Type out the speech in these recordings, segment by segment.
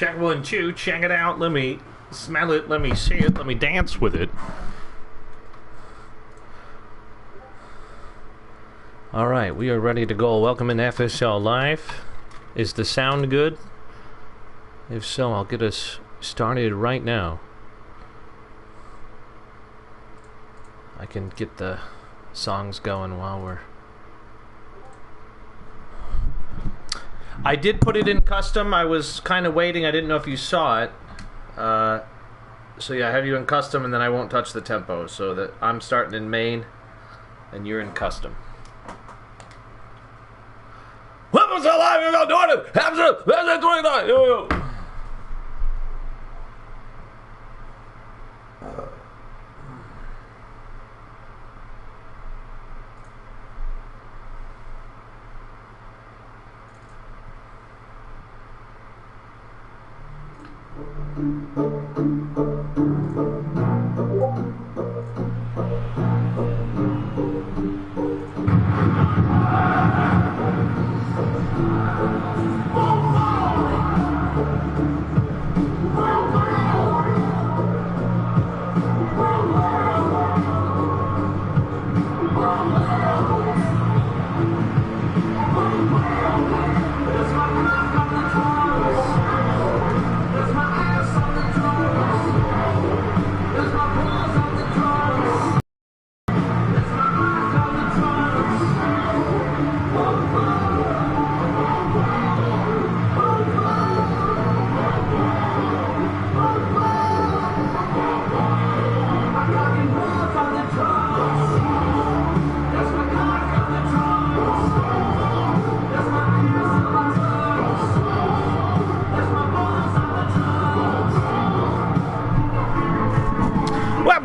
Check 1, 2, check it out. Let me smell it, let me see it, let me dance with it. Alright, we are ready to go. Welcome in FSL Live. Is the sound good? If so, I'll get us started right now. I can get the songs going while we're... I did put it in custom. I was kind of waiting. I didn't know if you saw it. So yeah, I have you in custom, and then I won't touch the tempo. So that I'm starting in main, and you're in custom. What was alive? You're doing it. That's 29. Yo.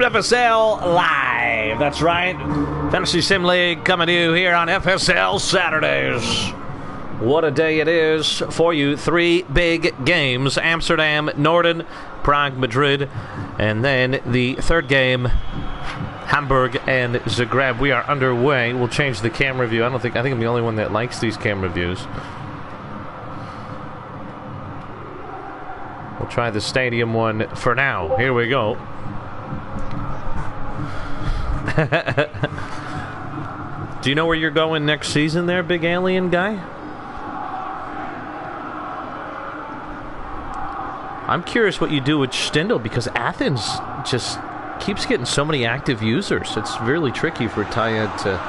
FSL Live, that's right. Fantasy Sim League coming to you here on FSL Saturdays. What a day it is for you. 3 big games: Amsterdam, Norden, Prague, Madrid, and then the third game, Hamburg and Zagreb. We are underway. We'll change the camera view. I think I'm the only one that likes these camera views. We'll try the stadium one for now. Here we go. Do you know where you're going next season there, big alien guy? I'm curious what you do with Stindl, because Athens just keeps getting so many active users. It's really tricky for Tayed to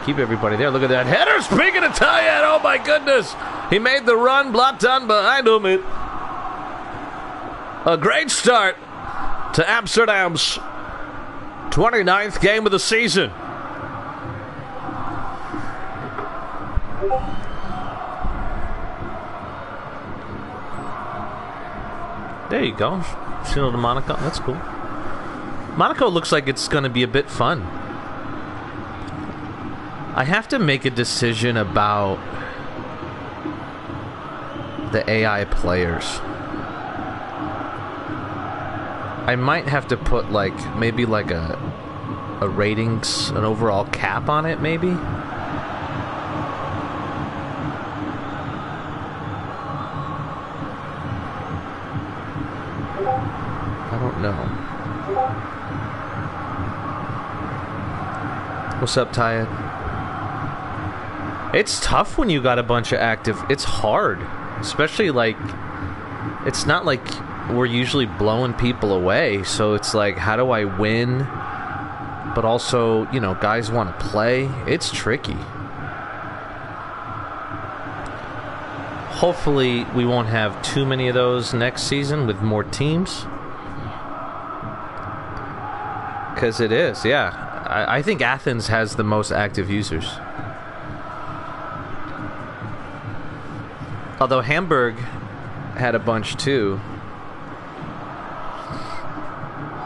keep everybody there. Look at that header. Speaking of Tayed, oh my goodness. He made the run, blocked on behind him. A great start to Amsterdam's 29th game of the season. There you go. Signal to Monaco. That's cool. Monaco looks like it's going to be a bit fun. I have to make a decision about the AI players. I might have to put maybe a ratings, an overall cap on it, maybe. I don't know. What's up, Tayed? It's tough when you got a bunch of active. It's hard, especially it's not like we're usually blowing people away, so it's like, how do I win? But also, you know, guys want to play. It's tricky. Hopefully, we won't have too many of those next season with more teams. Because it is, yeah. I think Athens has the most active users. Although Hamburg had a bunch too.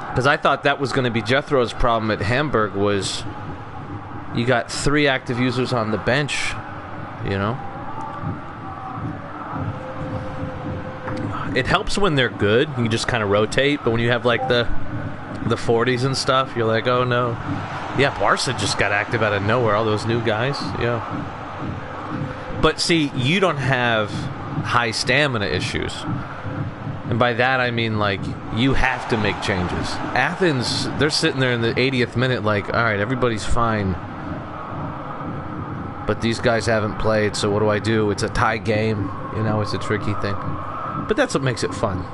Because I thought that was going to be Jethro's problem at Hamburg, was you got 3 active users on the bench, you know? It helps when they're good. You just kind of rotate, but when you have like the 40s and stuff, you're like, oh no. Yeah, Barca just got active out of nowhere, all those new guys, yeah. But see, you don't have high stamina issues. And by that, I mean, like, you have to make changes. Athens, they're sitting there in the 80th minute like, all right, everybody's fine. But these guys haven't played, so what do I do? It's a tie game. You know, it's a tricky thing. But that's what makes it fun.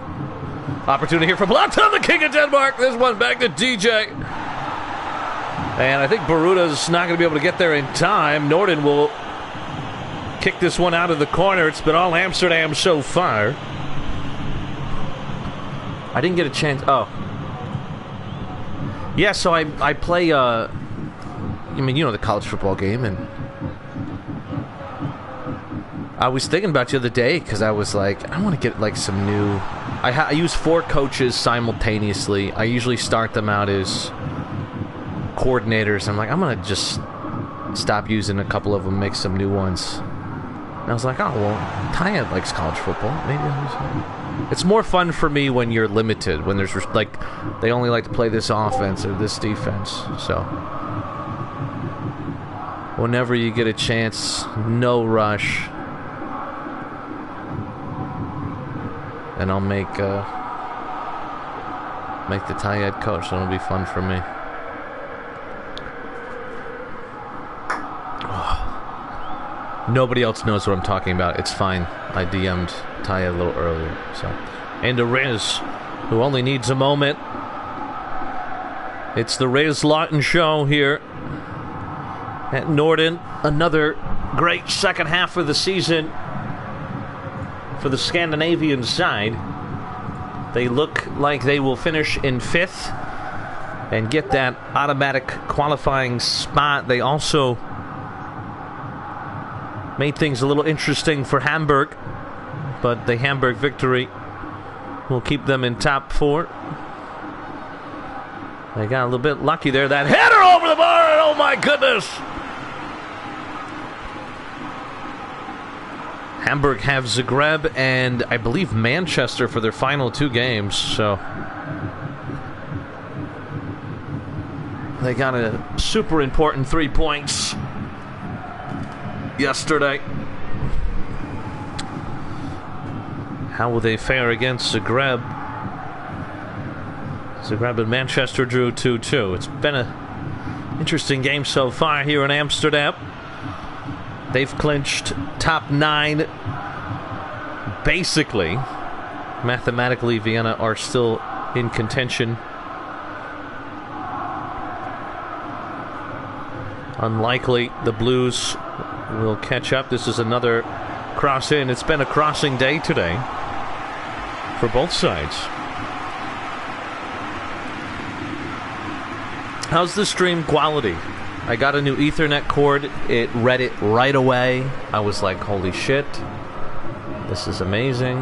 Opportunity here for Blatta, the king of Denmark. This one back to DJ. And I think Baruda's not going to be able to get there in time. Norden will kick this one out of the corner. It's been all Amsterdam so far. I didn't get a chance. Oh. Yeah, so I play, I mean, you know, the college football game, and I was thinking about you the other day because I was like, I want to get like some new. I use 4 coaches simultaneously. I usually start them out as coordinators. I'm like, I'm gonna just stop using a couple of them, make some new ones. And I was like, oh well, Taya likes college football. Maybe it's more fun for me when you're limited. When there's like they only like to play this offense or this defense. So whenever you get a chance, no rush. And I'll make the Thai head coach. That'll be fun for me. Oh. Nobody else knows what I'm talking about. It's fine. I DM'd Thai a little earlier. So, and to Riz, who only needs a moment. It's the Riz Lawton show here at Norden. Another great second half of the season. For the Scandinavian side, they look like they will finish in 5th and get that automatic qualifying spot. They also made things a little interesting for Hamburg, but the Hamburg victory will keep them in top 4. They got a little bit lucky there. That header over the bar, and oh my goodness! Hamburg have Zagreb and I believe Manchester for their final 2 games, so they got a super important 3 points yesterday. How will they fare against Zagreb? Zagreb and Manchester drew 2-2. It's been an interesting game so far here in Amsterdam. They've clinched top 9. Basically, mathematically, Vienna are still in contention. Unlikely the Blues will catch up. This is another cross in. It's been a crossing day today for both sides. How's the stream quality? I got a new Ethernet cord. It read it right away. I was like, holy shit. This is amazing.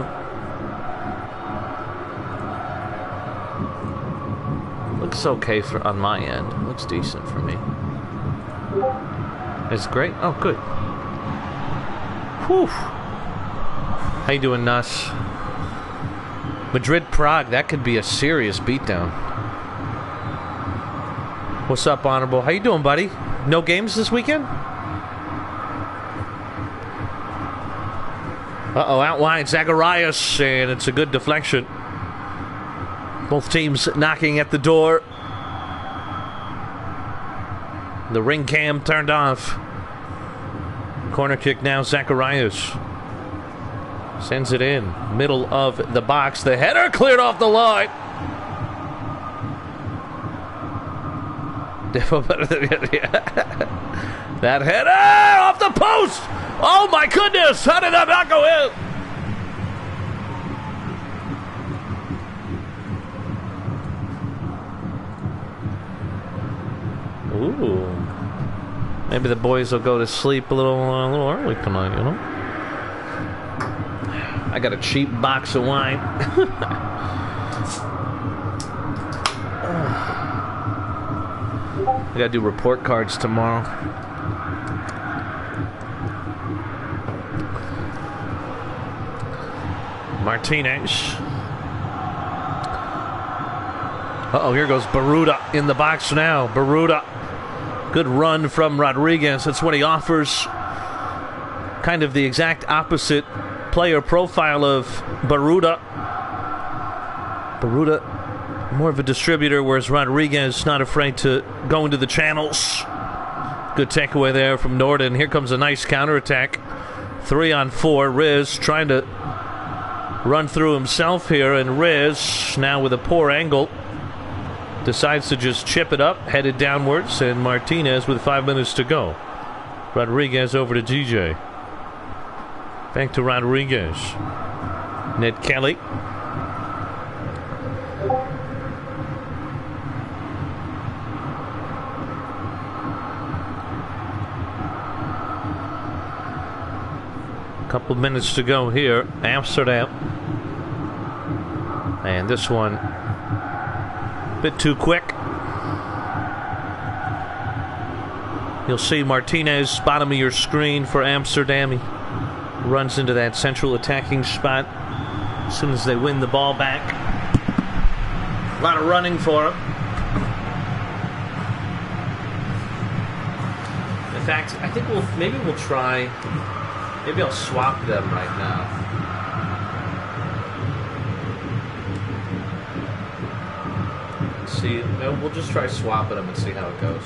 Looks okay on my end. Looks decent for me. It's great. Oh, good. Whew. How you doing, Nuss? Madrid, Prague. That could be a serious beatdown. What's up, Honorable? How you doing, buddy? No games this weekend? Uh-oh, out wide, Zacharias, and it's a good deflection. Both teams knocking at the door. The ring cam turned off. Corner kick now, Zacharias. Sends it in. Middle of the box. The header cleared off the line. That header off the post. Oh my goodness! How did that not go in? Ooh. Maybe the boys will go to sleep a little early tonight, you know? I got a cheap box of wine. I gotta do report cards tomorrow. Martinez. Uh-oh, here goes Baruda in the box now. Baruda. Good run from Rodriguez. That's what he offers. Kind of the exact opposite player profile of Baruda. Baruta, more of a distributor, whereas Rodriguez not afraid to go into the channels. Good takeaway there from Norden. Here comes a nice counterattack. 3-on-4. Riz trying to run through himself here, and Riz, now with a poor angle, decides to just chip it up, headed downwards, and Martinez with 5 minutes to go. Rodriguez over to DJ. Back to Rodriguez. Ned Kelly. Couple minutes to go here. Amsterdam. And this one a bit too quick. You'll see Martinez, bottom of your screen for Amsterdam. He runs into that central attacking spot as soon as they win the ball back. A lot of running for him. In fact, I think maybe we'll try. Maybe I'll swap them right now. Let's see, we'll just try swapping them and see how it goes.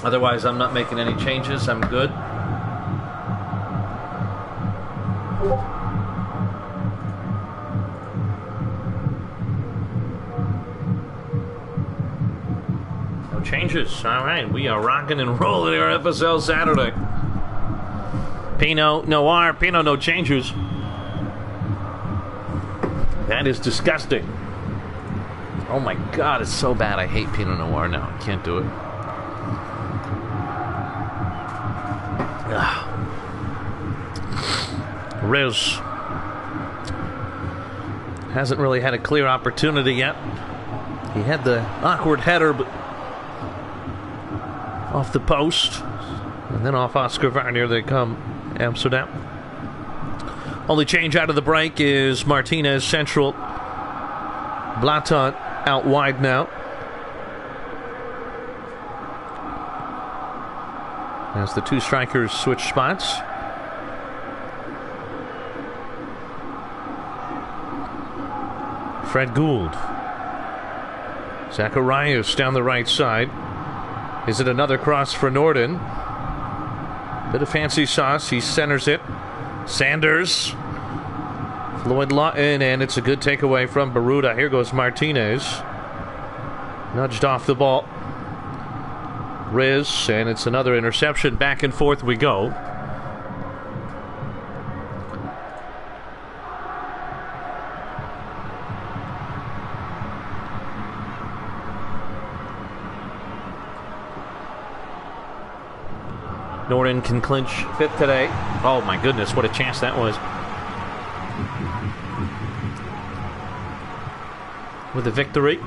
Otherwise, I'm not making any changes. I'm good. Changes. All right, we are rocking and rolling here FSL Saturday. Pinot Noir, Pinot no changes. That is disgusting. Oh my God, it's so bad. I hate Pinot Noir now. I can't do it. Riz hasn't really had a clear opportunity yet. He had the awkward header, but off the post, and then off Oscar Varnier they come. Amsterdam. Only change out of the break is Martinez central. Blatant out wide now. As the two strikers switch spots. Fred Gould. Zacharias down the right side. Is it another cross for Norden? Bit of fancy sauce. He centers it. Sanders. Floyd Lawton, and it's a good takeaway from Baruta. Here goes Martinez. Nudged off the ball. Riz, and it's another interception. Back and forth we go. Norden can clinch fifth today. Oh my goodness, what a chance that was. With a victory.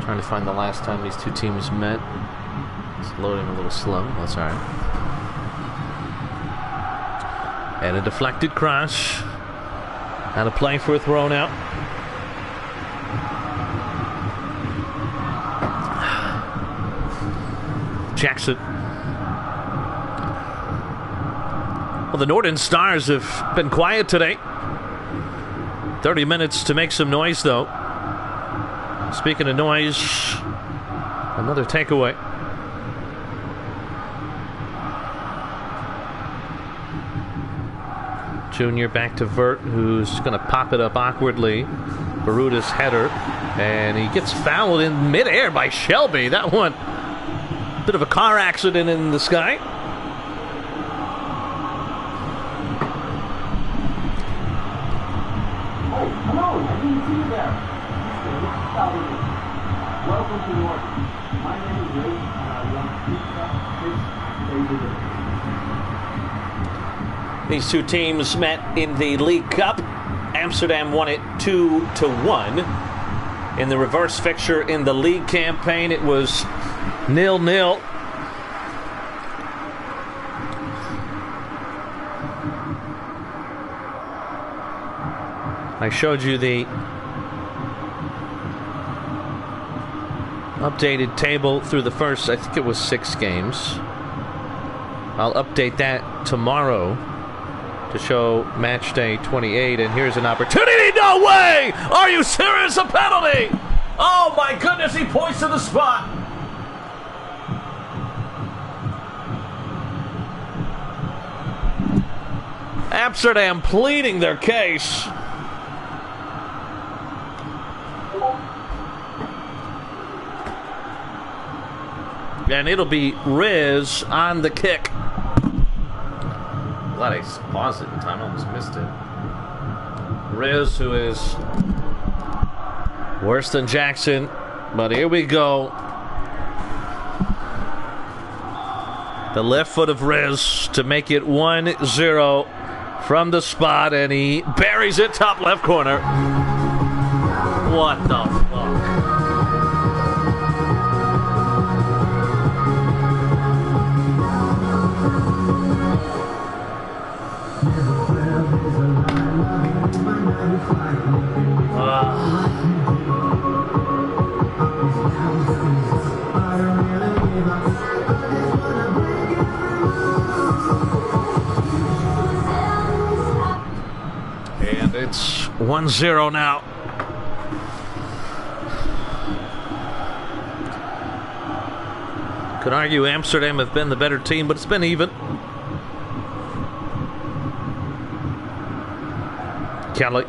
Trying to find the last time these two teams met. It's loading a little slow. That's all right. And a deflected cross. Out of play for a throw now. Jackson. Well, the Norden Stars have been quiet today. 30 minutes to make some noise, though. Speaking of noise, another takeaway. Junior back to Vert, who's going to pop it up awkwardly. Baruta's header, and he gets fouled in midair by Shelby. That one, bit of a car accident in the sky. Oh, hello, I didn't see you there. Welcome to Norton. My name is Ray, and I want pizza, fish, These two teams met in the League Cup. Amsterdam won it 2-1. In the reverse fixture in the league campaign, it was 0-0. I showed you the updated table through the first, I think it was 6 games. I'll update that tomorrow to show match day 28, and here's an opportunity. No way! Are you serious? A penalty! Oh my goodness, he points to the spot. Amsterdam pleading their case. And it'll be Riz on the kick. Glad I paused it in time. I almost missed it. Riz, who is worse than Jackson. But here we go. The left foot of Riz to make it 1-0 from the spot. And he buries it top left corner. What the fuck? And it's 1-0 now. Could argue Amsterdam have been the better team, but it's been even. Kelly.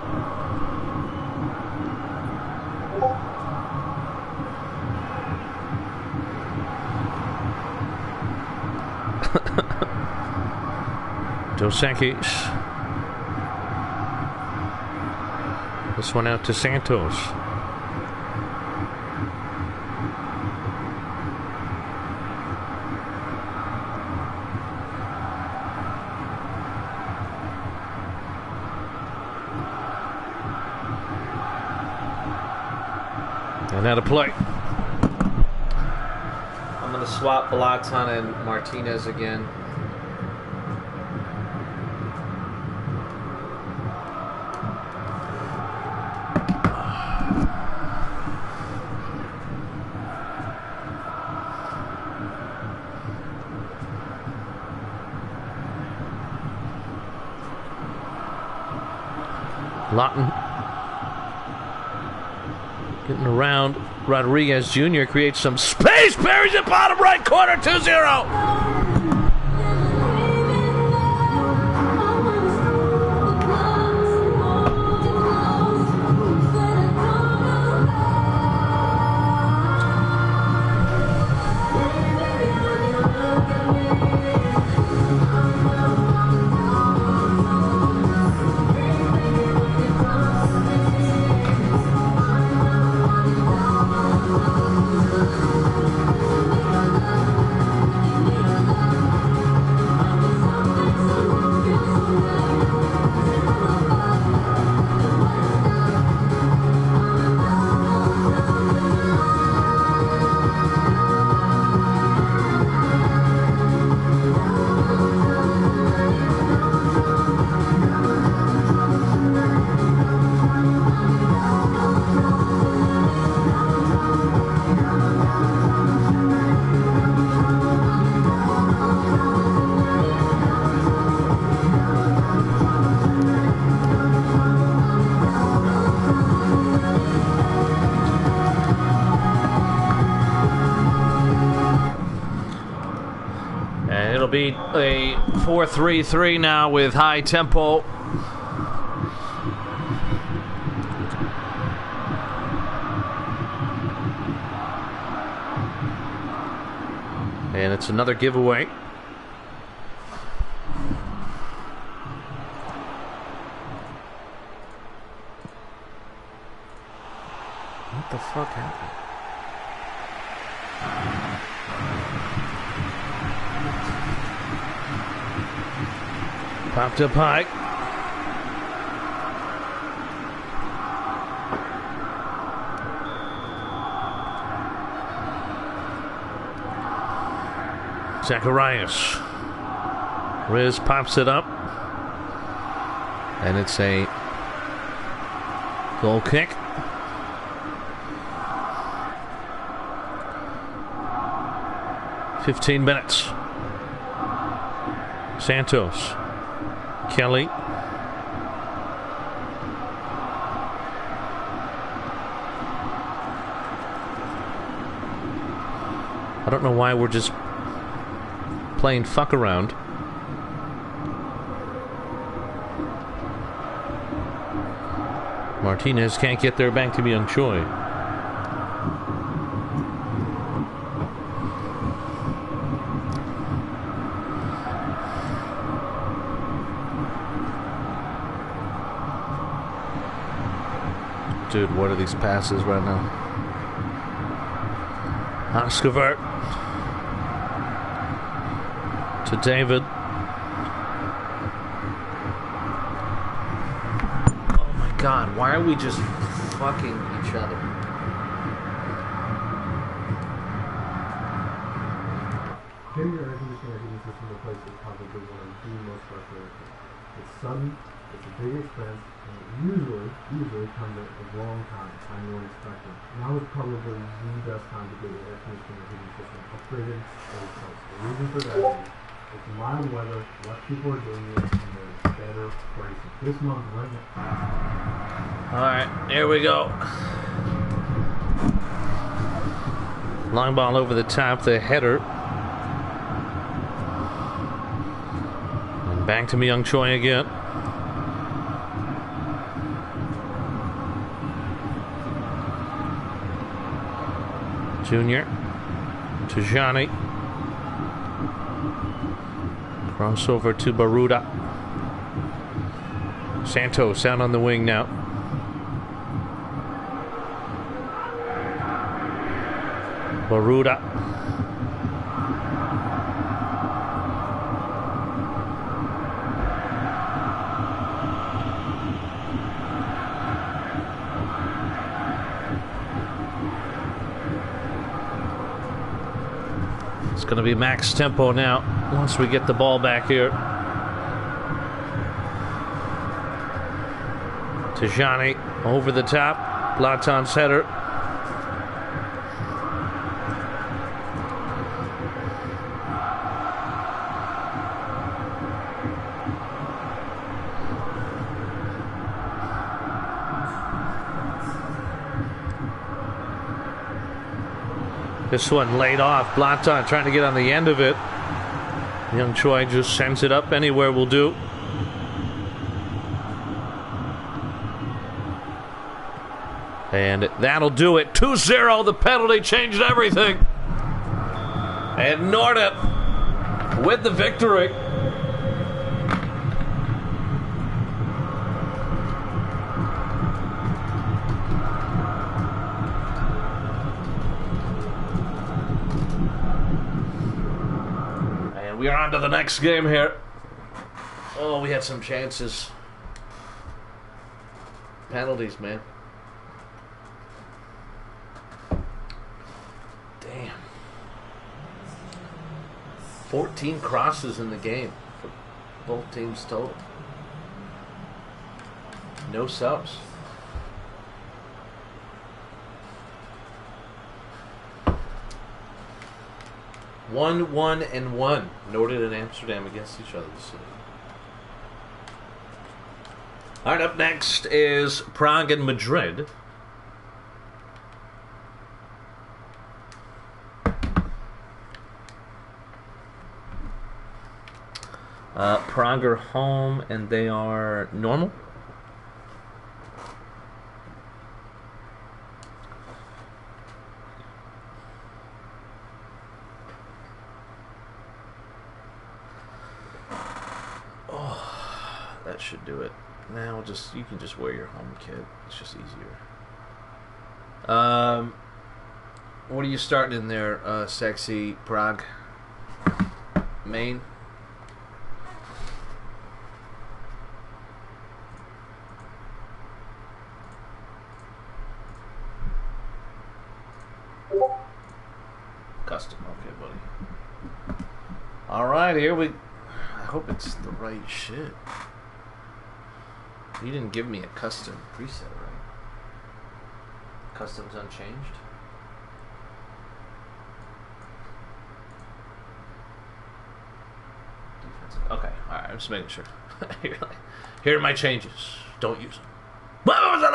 Dos Santos. This one out to Santos. And now to play. I'm going to swap Belatan and Martinez again. Lawton getting around. Rodriguez Jr. creates some space. Buries it bottom right corner. 2-0. It'll be a 4-3-3 now with high tempo. And it's another giveaway. What the fuck happened? Popped up high. Zacharias. Riz pops it up. And it's a goal kick. 15 minutes. Santos. Kelly. I don't know why we're just playing fuck around. Martinez can't get there back to Myung Choi. Dude, what are these passes right now? Oscovert to David. Oh my God, why are we just fucking each other? Getting your air conditioning system replaced is probably one of the most frustrating. It's sudden, it's a big expense, and it usually comes at the wrong time you weren't expecting. Now is probably the best time to get your air conditioning and heating system upgraded or replaced. The reason for that is it's mild weather, less people are doing it, and there's better pricing. This month, right now. Alright, here we go. Long ball over the top, the header. And back to Myung Choi again. Junior to Johnny. Crossover to Baruda. Santos out on the wing now. Baruda. It's going to be max tempo now once we get the ball back here. Tijani over the top. Blaton's header. This one laid off. Blaton trying to get on the end of it. Myung Choi just sends it up. Anywhere will do. And that'll do it. 2-0. The penalty changed everything. And Nordet with the victory. And we are on to the next game here. Oh, we had some chances. Penalties, man. Damn. 14 crosses in the game for both teams total. No subs. One and one. Nordet and Amsterdam against each other this year. All right, up next is Prague and Madrid. Prague are home, and they are normal. Oh, that should do it. Now you can just wear your home kit. It's just easier. What are you starting in there, sexy Prague? Main. Custom, okay, buddy. Alright, here we... I hope it's the right shit. You didn't give me a custom preset, right? Custom's unchanged? Okay, alright, I'm just making sure. Here are my changes. Don't use them. What was that?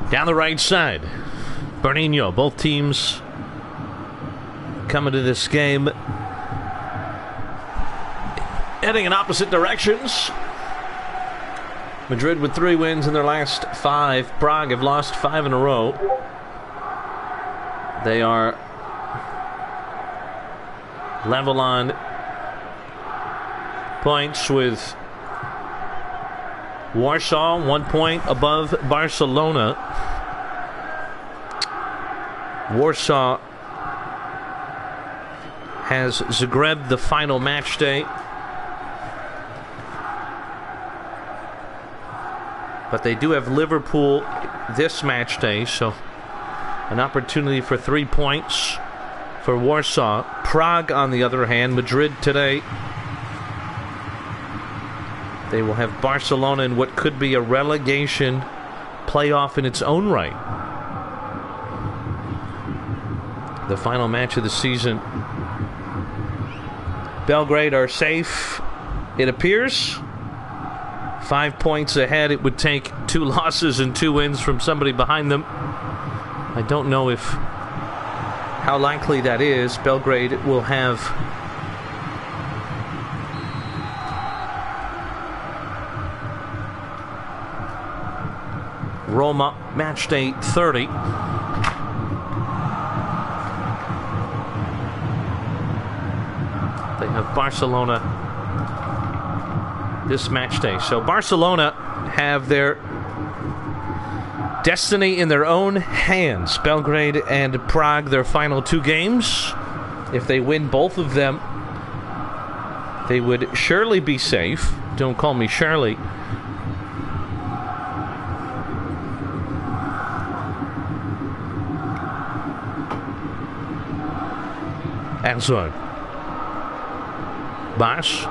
Down the right side, Bernino. Both teams coming to this game heading in opposite directions. Madrid with 3 wins in their last 5. Prague have lost 5 in a row. They are level on points with Warsaw, 1 point above Barcelona. Warsaw has Zagreb the final match day, but they do have Liverpool this match day, so an opportunity for 3 points for Warsaw. Prague, on the other hand, Madrid today. They will have Barcelona in what could be a relegation playoff in its own right. The final match of the season. Belgrade are safe, it appears. 5 points ahead. It would take 2 losses and 2 wins from somebody behind them. I don't know how likely that is. Belgrade will have Roma match day 30. They have Barcelona this match day. So Barcelona have their destiny in their own hands. Belgrade and Prague, their final 2 games. If they win both of them, they would surely be safe. Don't call me Shirley. Enzo. Baas.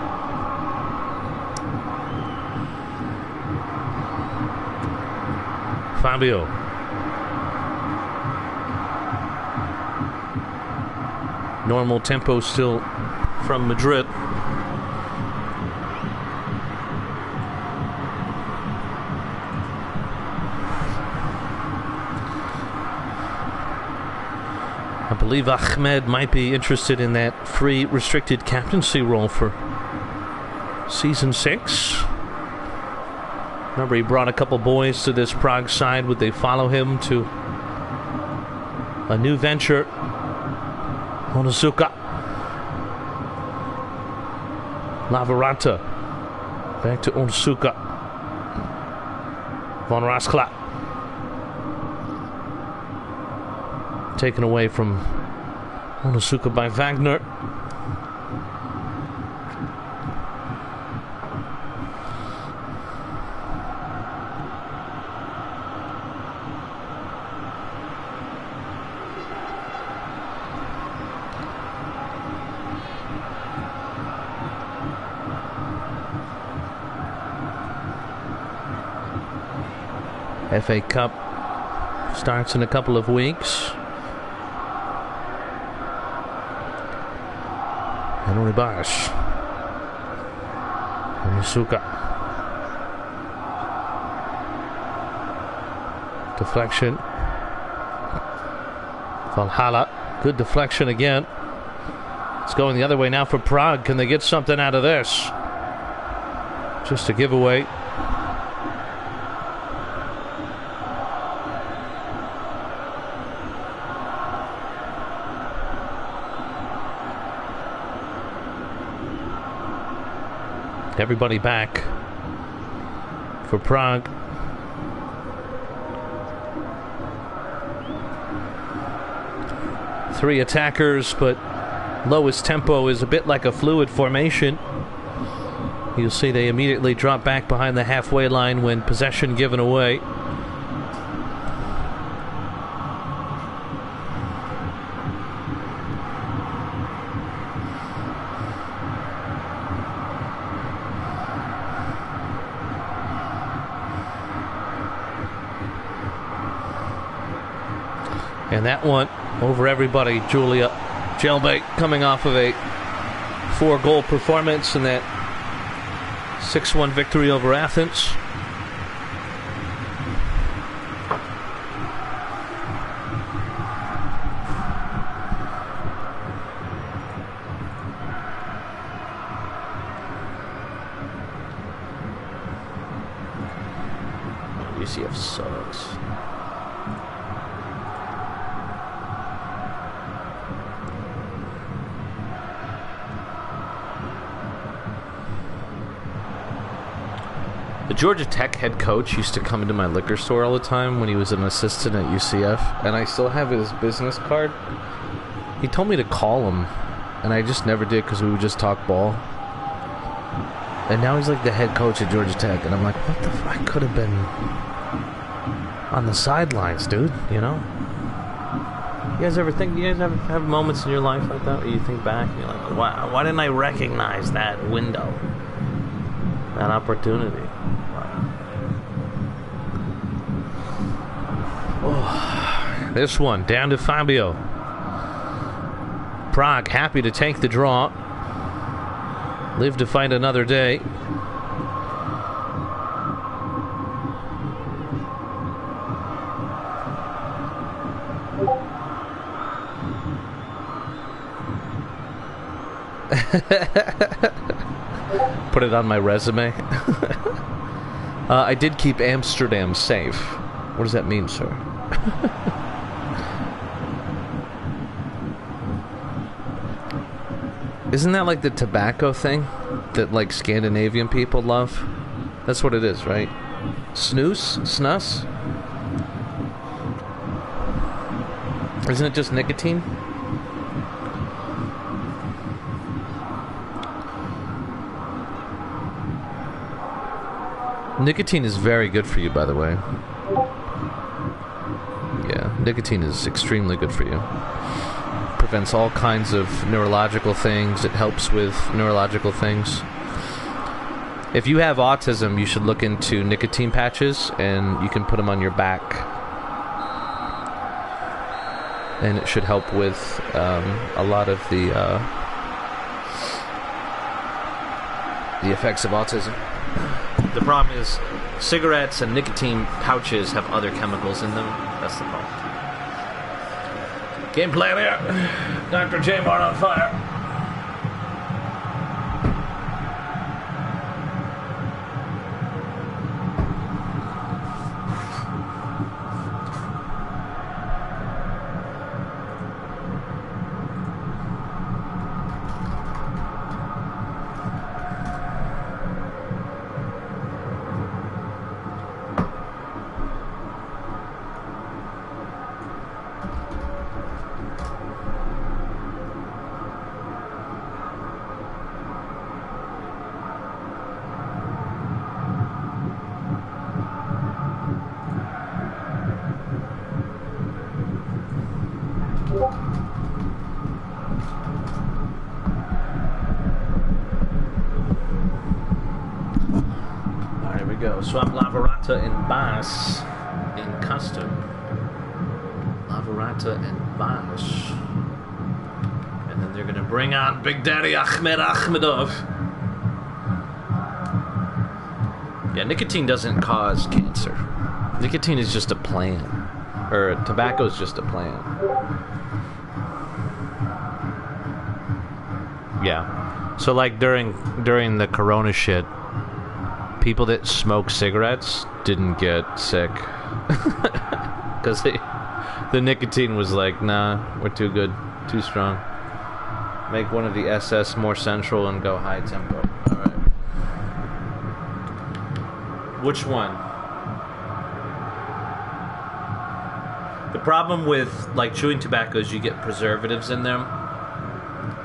Fabio. Normal tempo still from Madrid. I believe Ahmed might be interested in that free restricted captaincy role for season 6. Remember, he brought a couple boys to this Prague side. Would they follow him to a new venture? Onisuka. Lavaranta. Back to Onisuka. Von Raskla. Taken away from Onisuka by Wagner. FA Cup starts in a couple of weeks. Henry Bosch. Onisuka. Deflection. Valhalla. Good deflection again. It's going the other way now for Prague. Can they get something out of this? Just a giveaway. Everybody back for Prague. Three attackers, but lowest tempo is a bit like a fluid formation. You'll see they immediately drop back behind the halfway line when possession given away. And that one over everybody. Julia Jelbek coming off of a 4-goal performance in that 6-1 victory over Athens. UCF sucks. The Georgia Tech head coach used to come into my liquor store all the time when he was an assistant at UCF, and I still have his business card. He told me to call him, and I just never did because we would just talk ball. And now he's like the head coach at Georgia Tech, and I'm like, what the fuck? I could have been on the sidelines, dude, you know? You guys ever have moments in your life like that where you think back and you're like, why didn't I recognize that window? That opportunity. Oh, this one down to Fabio. Prague happy to take the draw. Live to fight another day. Put it on my resume. I did keep Amsterdam safe. What does that mean, sir? Isn't that like the tobacco thing that like Scandinavian people love? That's what it is, right? Snus? Snus? Isn't it just nicotine? Nicotine is very good for you, by the way. Yeah, nicotine is extremely good for you. Prevents all kinds of neurological things. It helps with neurological things. If you have autism, you should look into nicotine patches, and you can put them on your back. And it should help with a lot of the effects of autism. The problem is cigarettes and nicotine pouches have other chemicals in them. That's the problem. Gameplay there. Dr. J. Mart on fire. we go. Swap Lavarata and Bass in custom. Lavarata and Bass. And then they're going to bring on Big Daddy Ahmed Ahmedov. Yeah, nicotine doesn't cause cancer. Nicotine is just a plan. Or tobacco is just a plan. Yeah. So like during the corona shit, people that smoke cigarettes didn't get sick. Because the nicotine was like, nah, we're too good, too strong. Make one of the SS more central and go high tempo. Alright. Which one? The problem with like chewing tobacco is you get preservatives in them.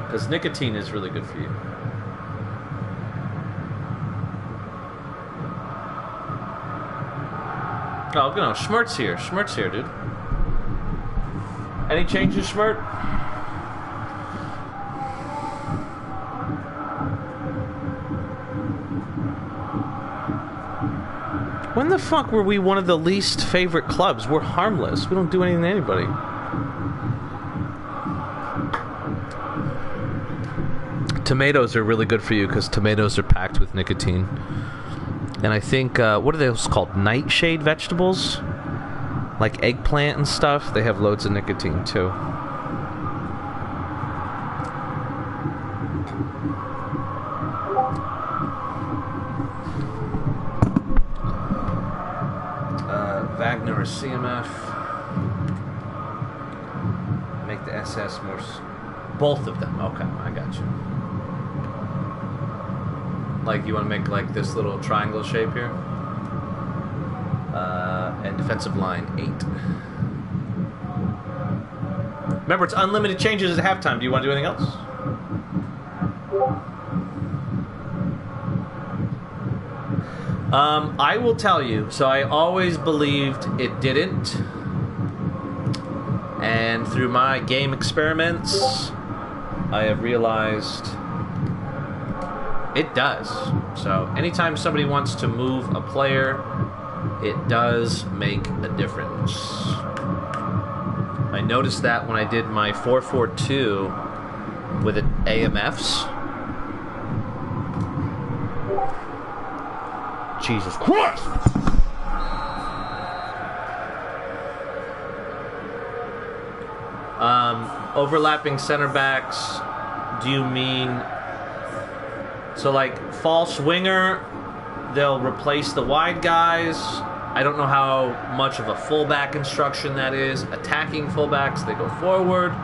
Because nicotine is really good for you. Oh, no, Schmert's here. Schmert's here, dude. Any changes, Schmert? When the fuck were we one of the least favorite clubs? We're harmless. We don't do anything to anybody. Tomatoes are really good for you because tomatoes are packed with nicotine. And I think, what are those called? Nightshade vegetables? Like eggplant and stuff. They have loads of nicotine too. Wagner or CMF. Make the SS more... Both of them. Okay, I got you. Like, you want to make, like, this little triangle shape here? And defensive line, 8. Remember, it's unlimited changes at halftime. Do you want to do anything else? I will tell you. So I always believed it didn't. And through my game experiments, I have realized it does. So anytime somebody wants to move a player, it does make a difference. I noticed that when I did my 4-4-2 with AMFs. Jesus Christ! Overlapping center backs, do you mean... So, like, false winger, they'll replace the wide guys. I don't know how much of a fullback instruction that is. Attacking fullbacks, they go forward.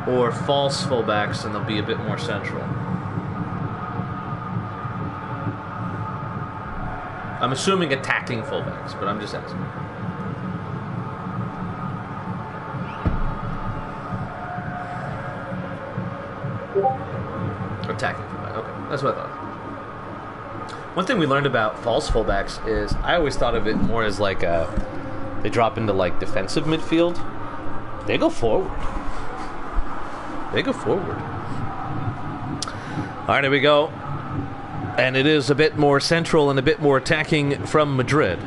Or false fullbacks, and they'll be a bit more central. I'm assuming attacking fullbacks, but I'm just asking. Attacking fullback. Okay, that's what I thought. One thing we learned about false fullbacks is I always thought of it more as like they drop into like defensive midfield. They go forward. They go forward. All right, here we go. And it is a bit more central and a bit more attacking from Madrid.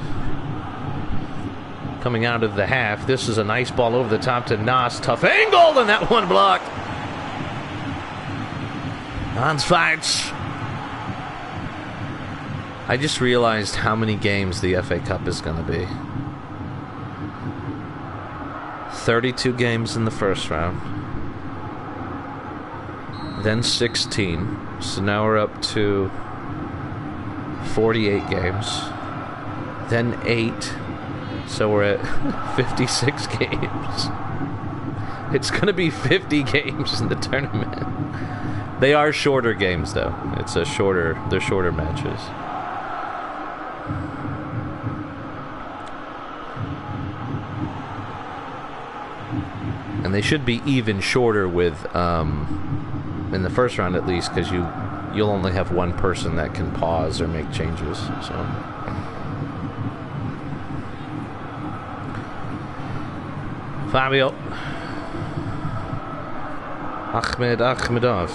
Coming out of the half, this is a nice ball over the top to Nas. Tough angle, and that one blocked. Hans fights. I just realized how many games the FA Cup is going to be. 32 games in the first round. Then 16. So now we're up to 48 games. Then 8. So we're at 56 games. It's going to be 50 games in the tournament. They are shorter games, though. They're shorter matches. And they should be even shorter with, in the first round at least, because you'll only have one person that can pause or make changes. So Fabio Ahmedov.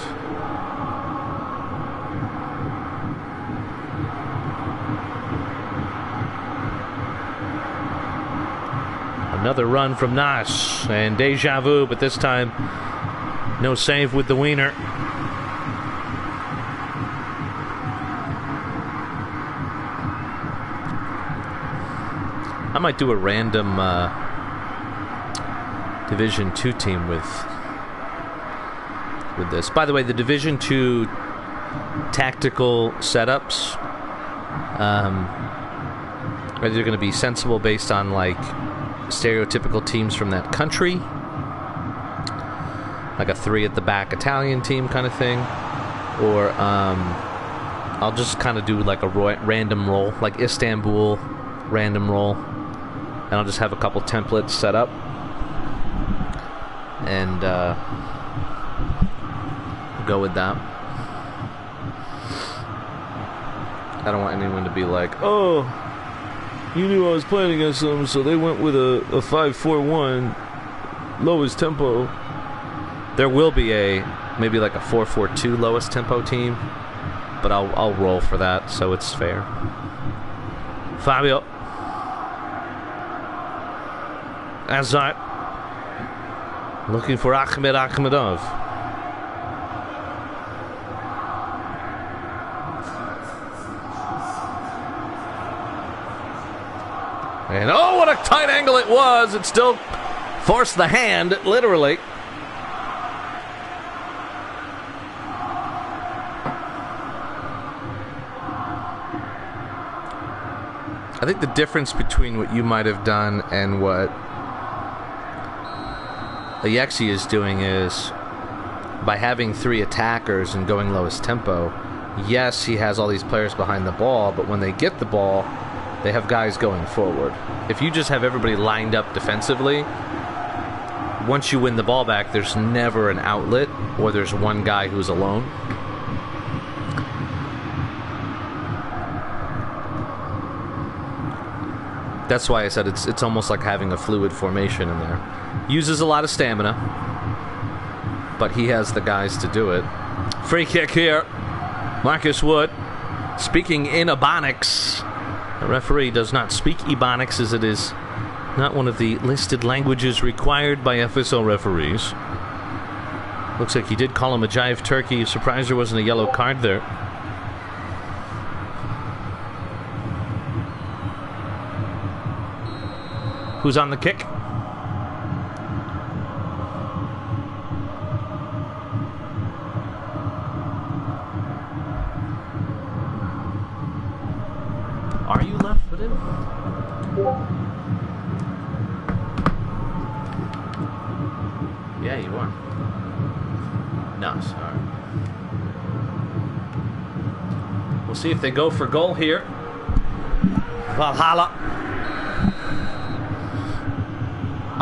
Another run from Nas. And deja vu, but this time no save with the wiener. I might do a random Division 2 team with this. By the way, the Division 2 tactical setups are either going to be sensible based on like stereotypical teams from that country, like a 3 at the back Italian team kind of thing, or I'll just kind of do like a random roll, like Istanbul random roll, and I'll just have a couple templates set up and go with that. I don't want anyone to be like, oh, you knew I was playing against them, so they went with a 5-4-1, lowest tempo. There will be maybe like a 4-4-2 lowest tempo team, but I'll roll for that, so it's fair. Fabio. Azar. Looking for Ahmed Akhmedov. And oh, what a tight angle it was. It still forced the hand, literally. I think the difference between what you might have done and what Ayexi is doing is, by having 3 attackers and going lowest tempo, yes, he has all these players behind the ball, but when they get the ball, they have guys going forward. If you just have everybody lined up defensively, once you win the ball back, there's never an outlet, or there's one guy who's alone. That's why I said it's almost like having a fluid formation in there. Uses a lot of stamina, but he has the guys to do it. Free kick here. Marcus Wood speaking in Ebonics. The referee does not speak Ebonics, as it is not one of the listed languages required by FSL referees. Looks like he did call him a jive turkey. Surprised there wasn't a yellow card there. Who's on the kick? Are you left-footed? Yeah, you are. No, sorry. We'll see if they go for goal here. Valhalla.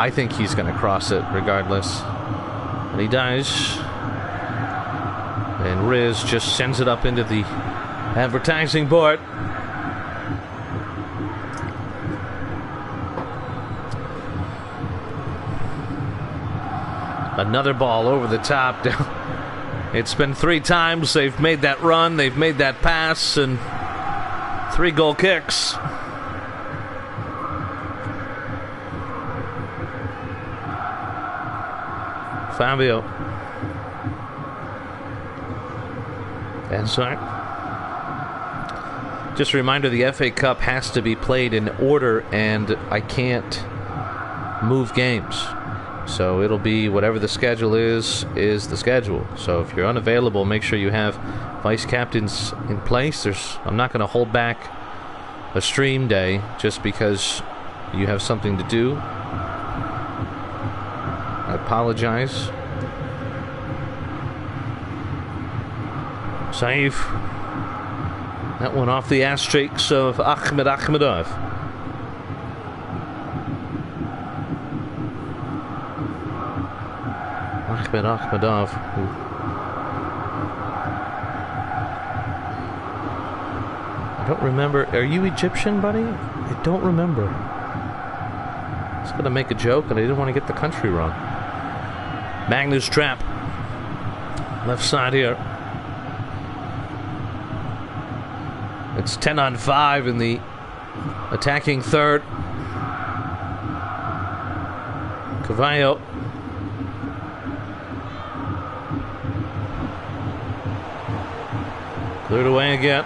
I think he's going to cross it regardless. And he does. And Riz just sends it up into the advertising board. Another ball over the top. It's been 3 times they've made that run, they've made that pass, and 3 goal kicks. Fabio. And sorry. Just a reminder, the FA Cup has to be played in order, and I can't move games. So it'll be whatever the schedule is the schedule. So if you're unavailable, make sure you have vice captains in place. I'm not going to hold back a stream day just because you have something to do. I apologize. Save. That one off the asterisks of Ahmed Akhmedov. Ahmed Akhmedov. I don't remember. Are you Egyptian, buddy? I don't remember. I was going to make a joke, and I didn't want to get the country wrong. Magnus Trapp. Left side here. It's 10-on-5 in the attacking third. Cavallo. Cleared away again.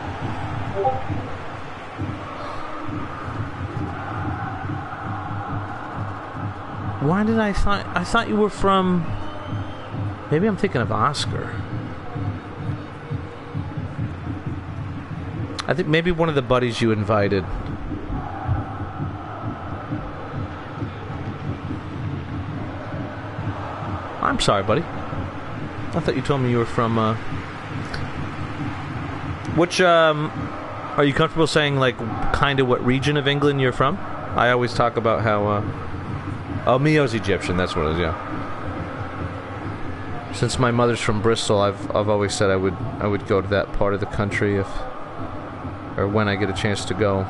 Why did I thought you were from... Maybe I'm thinking of Oscar. I think maybe one of the buddies you invited. I'm sorry, buddy. I thought you told me you were from, Which, are you comfortable saying, like, kind of what region of England you're from? I always talk about how, Oh, Mio's Egyptian, that's what it is, yeah. Since my mother's from Bristol, I've always said I would go to that part of the country if... or when I get a chance to go.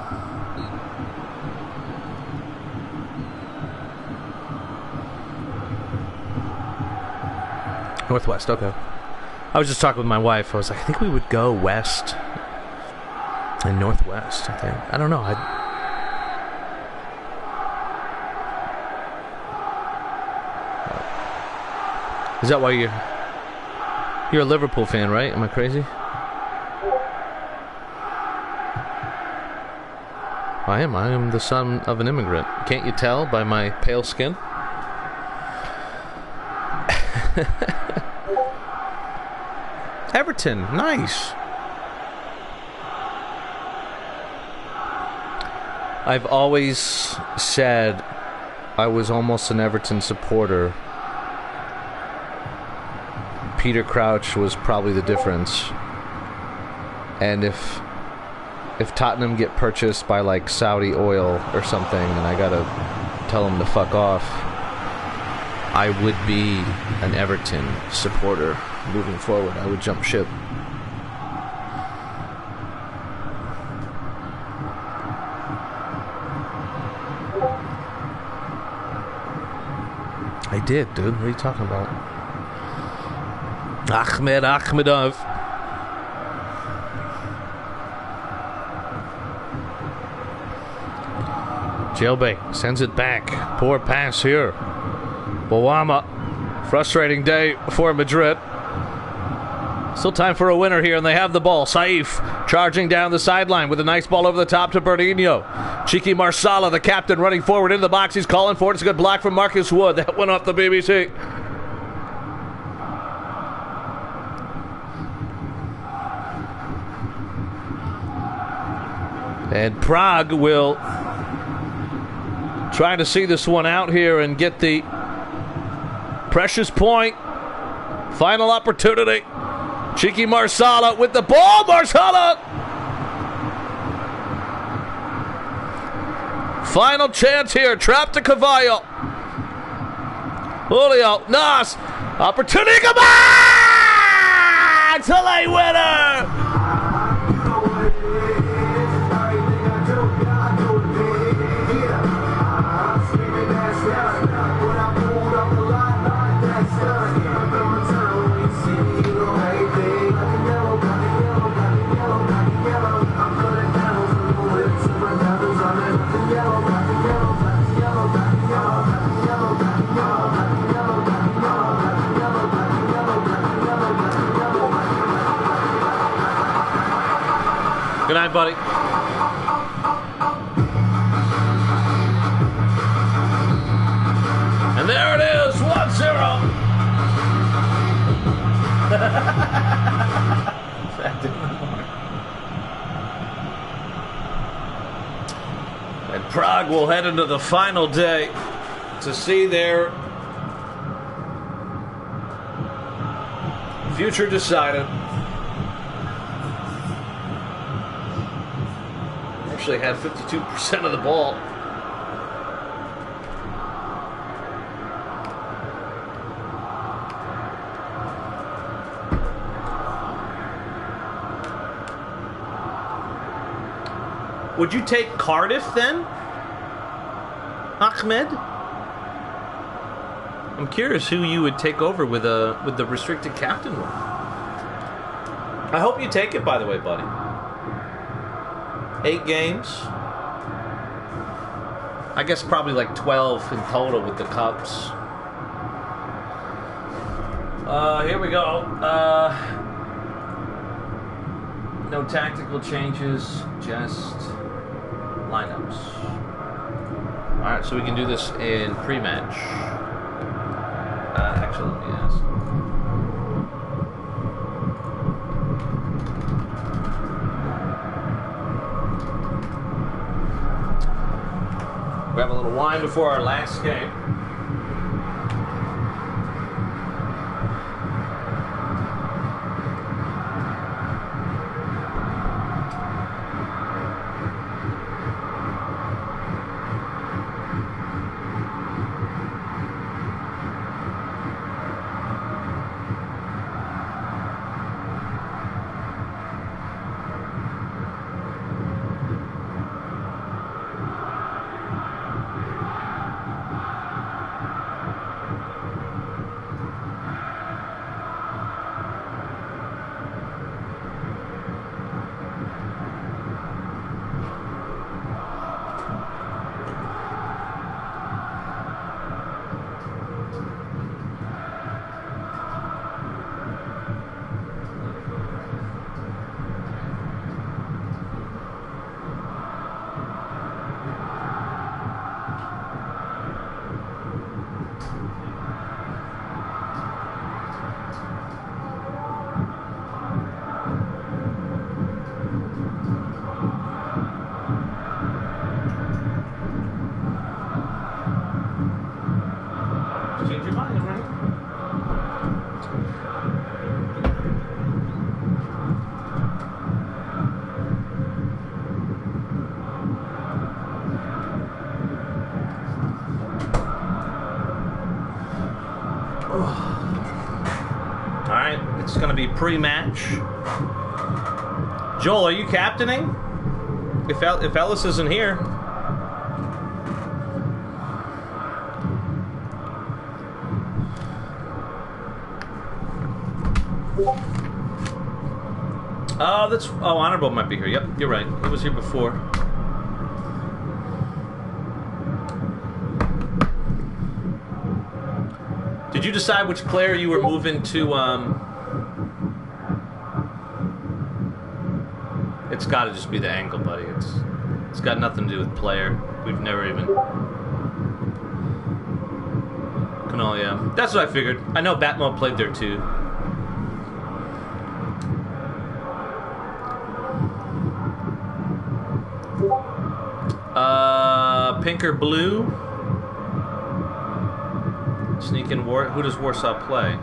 Northwest, okay. I was just talking with my wife. I was like, I think we would go west and northwest, I think. I don't know. Is that why you're a Liverpool fan, right? Am I crazy? I am. I am the son of an immigrant. Can't you tell by my pale skin? Everton, nice. I've always said I was almost an Everton supporter. Peter Crouch was probably the difference. And if Tottenham get purchased by like Saudi oil or something and I gotta tell them to fuck off, I would be an Everton supporter moving forward. I would jump ship. I did, dude. What are you talking about? Ahmedov. Jelbe sends it back. Poor pass here. Bawama. Frustrating day for Madrid. Still time for a winner here, and they have the ball. Saif charging down the sideline with a nice ball over the top to Bernino. Cheeky Marsala, the captain, running forward into the box. He's calling for it. It's a good block from Marcus Wood. That went off the BBC. And Prague will try to see this one out here and get the precious point. Final opportunity. Cheeky Marsala with the ball. Marsala! Final chance here. Trapped to Cavallo. Julio. Nas. Opportunity. Come on! It's a late winner! Good night, buddy. And there it is, 1-0. And Prague will head into the final day to see their future decided. Actually had 52% of the ball. Would you take Cardiff then, Ahmed? I'm curious who you would take over with the restricted captain one. I hope you take it, by the way, buddy. 8 games. I guess probably like 12 in total with the Cubs. Here we go. No tactical changes, just lineups. Alright, so we can do this in pre-match. Actually, let me ask. Grab a little wine before our last game. Change your mind, right? Alright, it's going to be pre-match. Joel, are you captaining? If Ellis isn't here. Oh, Honorable might be here. Yep, you're right. He was here before. Did you decide which player you were moving to, It's gotta just be the angle, buddy. It's got nothing to do with player. We've never even... Canal, yeah. That's what I figured. I know Batmo played there too. Pink or blue? Sneak in War. Who does Warsaw play?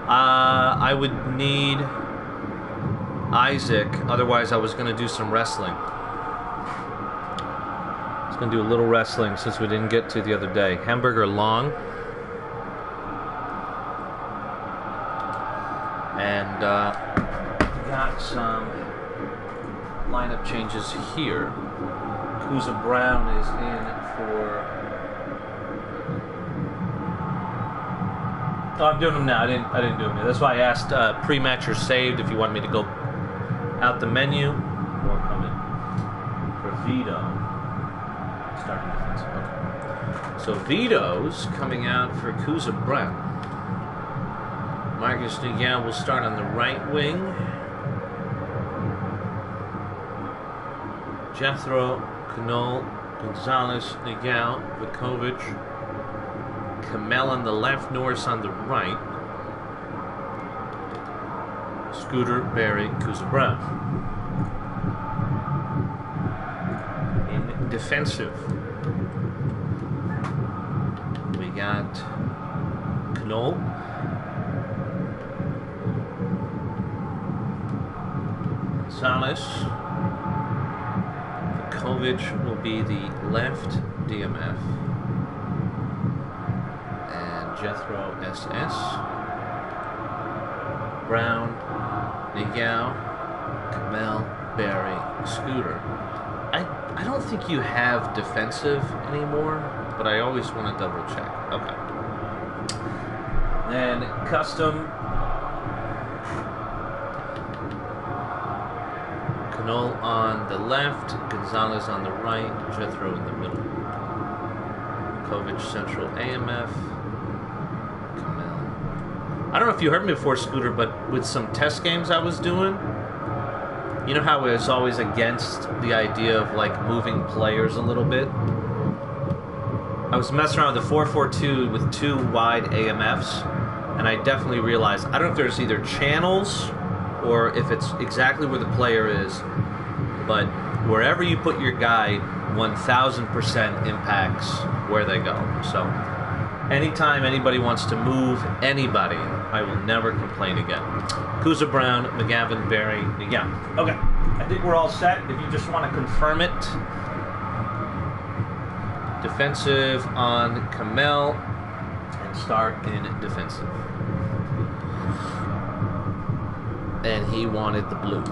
I would need Isaac. Otherwise, I was going to do some wrestling. I was going to do a little wrestling since we didn't get to the other day. Hamburger long. And got some lineup changes here. Kuza Brown is in for... Oh, I'm doing them now. I didn't do them yet. That's why I asked pre-match or saved if you wanted me to go out the menu or come in for Vito. Starting defensive. Okay. So Vito's coming out for Kuza Brown. Marcus Nguyen will start on the right wing. Jethro, Canol, Gonzalez, Nigel, Vukovic, Kamel on the left, Norris on the right, Scooter, Barry, Kuza Brown. In defensive, we got Canol, Gonzalez. Vukovic will be the left DMF. Jethro SS, Brown, Nigel, Kamel, Barry, Scooter. I don't think you have defensive anymore, but I always want to double check. Okay. Then custom, Canol on the left, Gonzalez on the right, Jethro in the middle. Vukovic central AMF. I don't know if you heard me before, Scooter, but with some test games I was doing, you know how I was always against the idea of like moving players a little bit? I was messing around with the 4-4-2 with 2 wide AMFs, and I definitely realized, I don't know if there's either channels or if it's exactly where the player is, but wherever you put your guy, 1000% impacts where they go. So anytime anybody wants to move anybody, I will never complain again. Kuza Brown, McGavin, Barry, yeah. Okay, I think we're all set. If you just want to confirm it. Defensive on Kamel, and start in defensive. And he wanted the blue.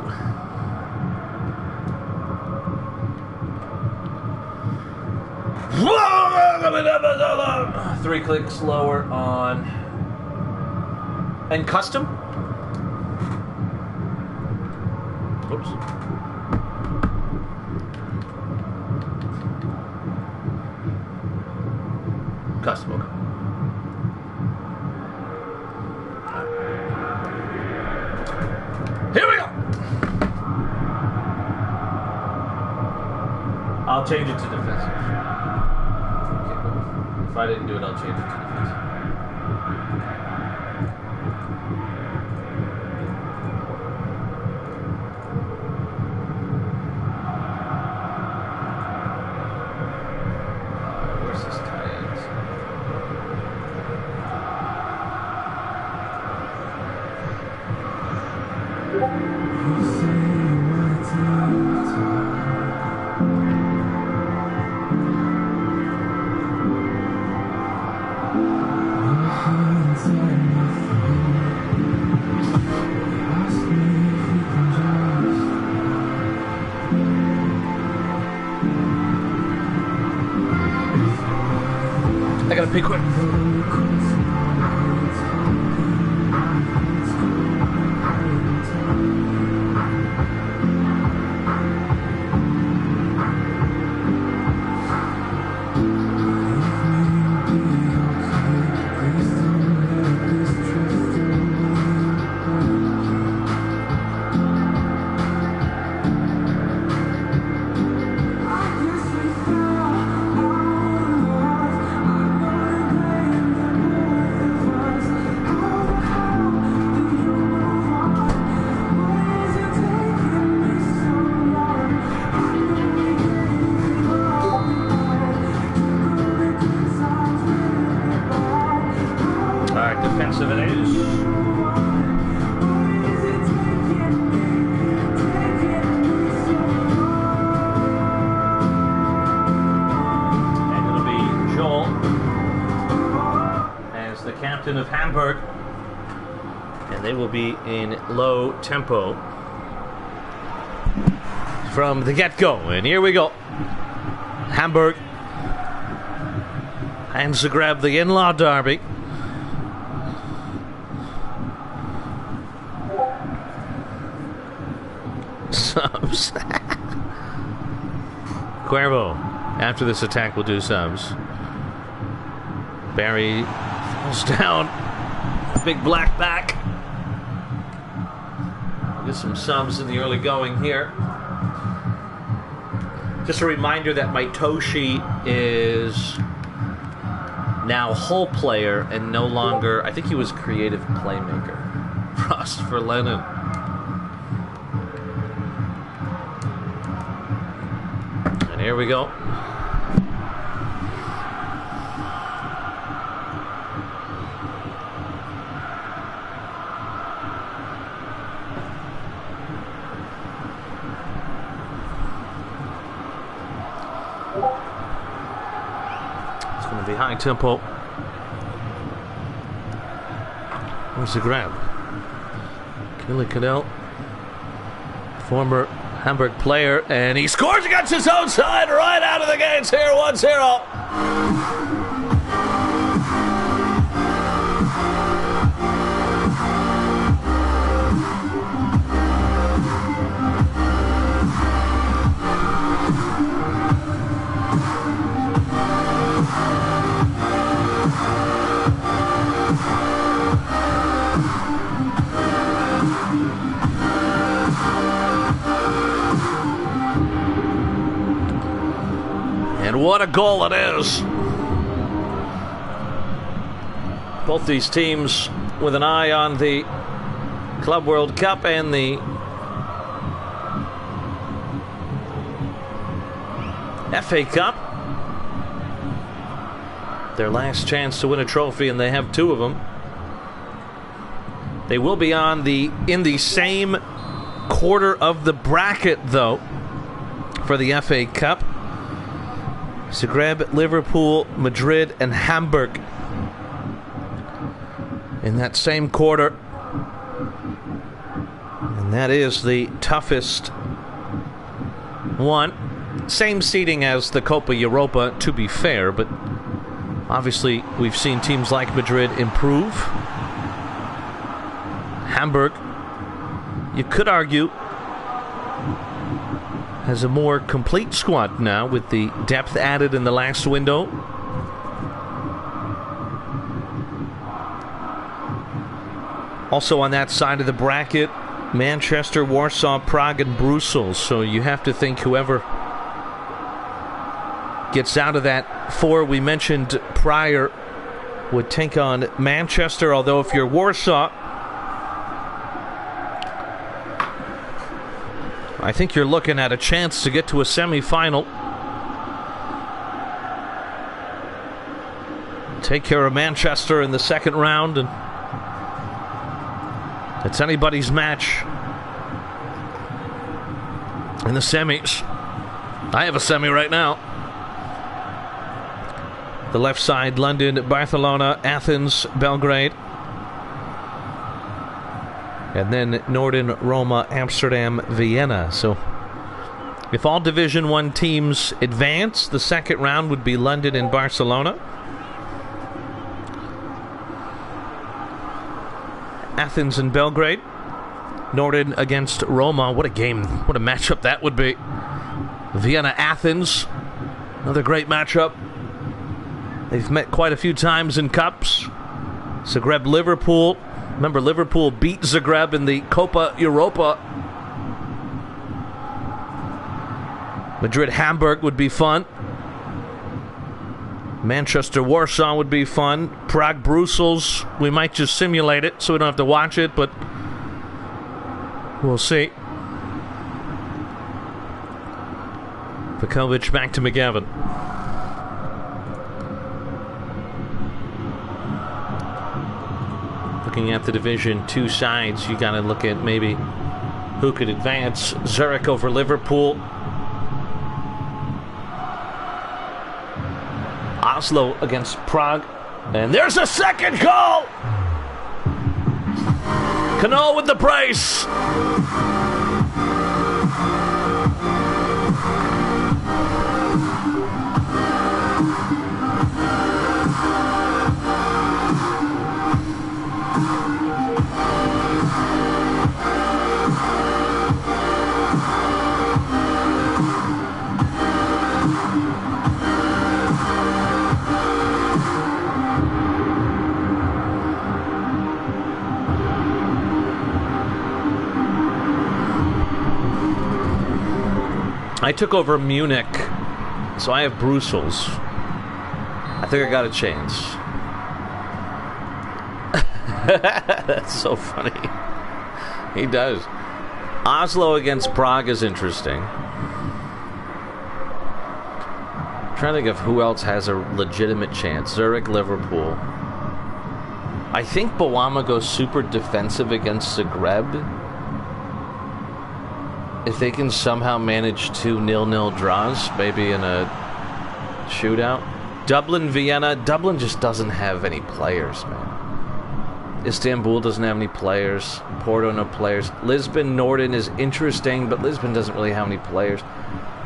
Whoa! 3 clicks lower on. And custom? Oops. Custom, okay. Here we go! I'll change it to defensive. Okay, if I didn't do it, I'll change it to defensive. Where's this tight end? I gotta pay quick. Defensive it is. And it'll be Joel as the captain of Hamburg. And they will be in low tempo from the get-go. And here we go. Hamburg hands to grab the in-law derby. Subs. Cuervo, after this attack, will do subs. Barry falls down. Big black back. Get some subs in the early going here. Just a reminder that my Toshi is now whole player and no longer, I think he was creative playmaker. Frost for Lennon. And here we go. It's going to be high tempo. Where's the grab? Kelly Cadell, former Hamburg player, and he scores against his own side right out of the gates here, 1-0. And what a goal it is. Both these teams with an eye on the Club World Cup and the FA Cup. Their last chance to win a trophy, and they have two of them. They will be in the same quarter of the bracket, though, for the FA Cup. Zagreb, Liverpool, Madrid, and Hamburg in that same quarter. And that is the toughest one. Same seeding as the Copa Europa, to be fair, but obviously we've seen teams like Madrid improve. Hamburg, you could argue, has a more complete squad now with the depth added in the last window. Also on that side of the bracket, Manchester, Warsaw, Prague, and Brussels. So you have to think whoever gets out of that four we mentioned prior would take on Manchester. Although if you're Warsaw, I think you're looking at a chance to get to a semi-final. Take care of Manchester in the second round, and it's anybody's match in the semis. I have a semi right now. The left side, London, Barcelona, Athens, Belgrade. And then Norden, Roma, Amsterdam, Vienna. So if all Division 1 teams advance, the second round would be London and Barcelona. Athens and Belgrade. Norden against Roma. What a game. What a matchup that would be. Vienna, Athens. Another great matchup. They've met quite a few times in cups. Zagreb, Liverpool. Remember, Liverpool beat Zagreb in the Copa Europa. Madrid, Hamburg would be fun. Manchester, Warsaw would be fun. Prague, Brussels. We might just simulate it so we don't have to watch it, but we'll see. Vukovic back to McGavin. Looking at the Division 2 sides, you got to look at maybe who could advance. Zurich over Liverpool. Oslo against Prague. And there's a second goal! Cano with the brace. I took over Munich, so I have Brussels. I think I got a chance. That's so funny. He does. Oslo against Prague is interesting. I'm trying to think of who else has a legitimate chance. Zurich, Liverpool. I think Bawama goes super defensive against Zagreb. If they can somehow manage 2 0-0 draws, maybe in a shootout. Dublin, Vienna. Dublin just doesn't have any players, man. Istanbul doesn't have any players. Porto, no players. Lisbon, Norden is interesting, but Lisbon doesn't really have any players.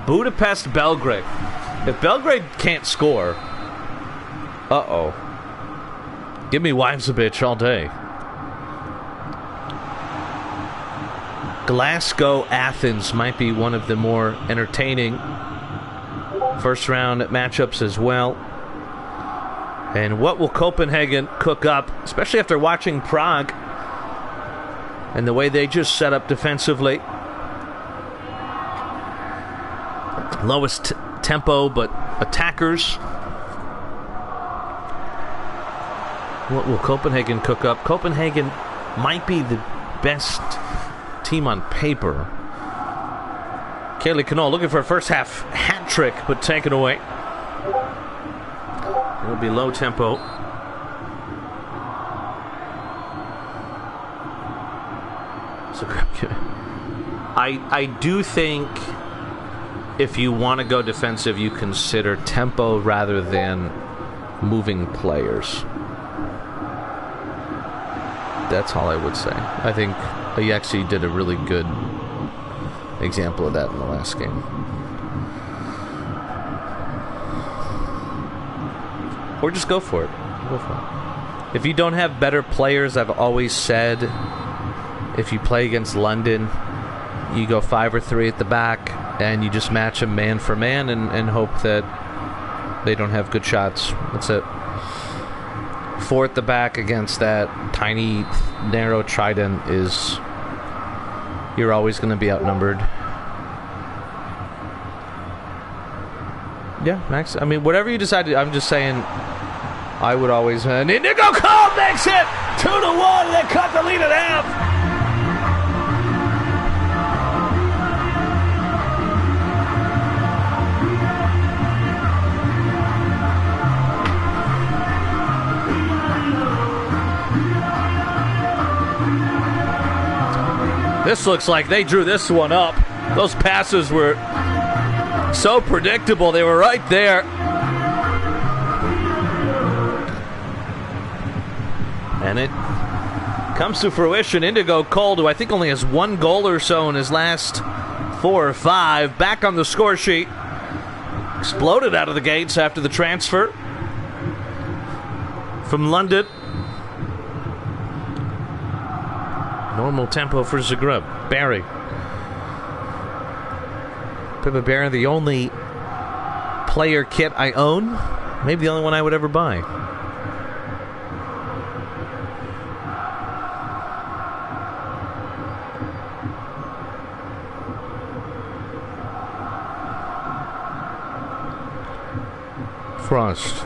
Budapest, Belgrade. If Belgrade can't score, uh-oh. Give me Ivkovic all day. Glasgow, Athens might be one of the more entertaining first round matchups as well. And what will Copenhagen cook up, especially after watching Prague and the way they just set up defensively? Lowest tempo, but attackers. What will Copenhagen cook up? Copenhagen might be the best team on paper. Kaylee Cannell looking for a first half hat trick, but taken away. It'll be low tempo. So I do think if you want to go defensive, you consider tempo rather than moving players. That's all I would say. I think Ajaxi did a really good example of that in the last game. Or just go for it. Go for it. If you don't have better players, I've always said, if you play against London, you go 5 or 3 at the back, and you just match them man for man and hope that they don't have good shots. That's it. 4 at the back against that tiny, narrow trident is... You're always going to be outnumbered. Yeah, Max. I mean, whatever you decide to... I'm just saying, I would always... Indigo Cole makes it 2-1, and they cut the lead at half. This looks like they drew this one up. Those passes were so predictable. They were right there. And it comes to fruition. Indigo Cole, who I think only has 1 goal or so in his last 4 or 5, back on the score sheet. Exploded out of the gates after the transfer from London. Normal tempo for Zagreb. Barry. Pippa Barry, the only player kit I own. Maybe the only one I would ever buy. Frost.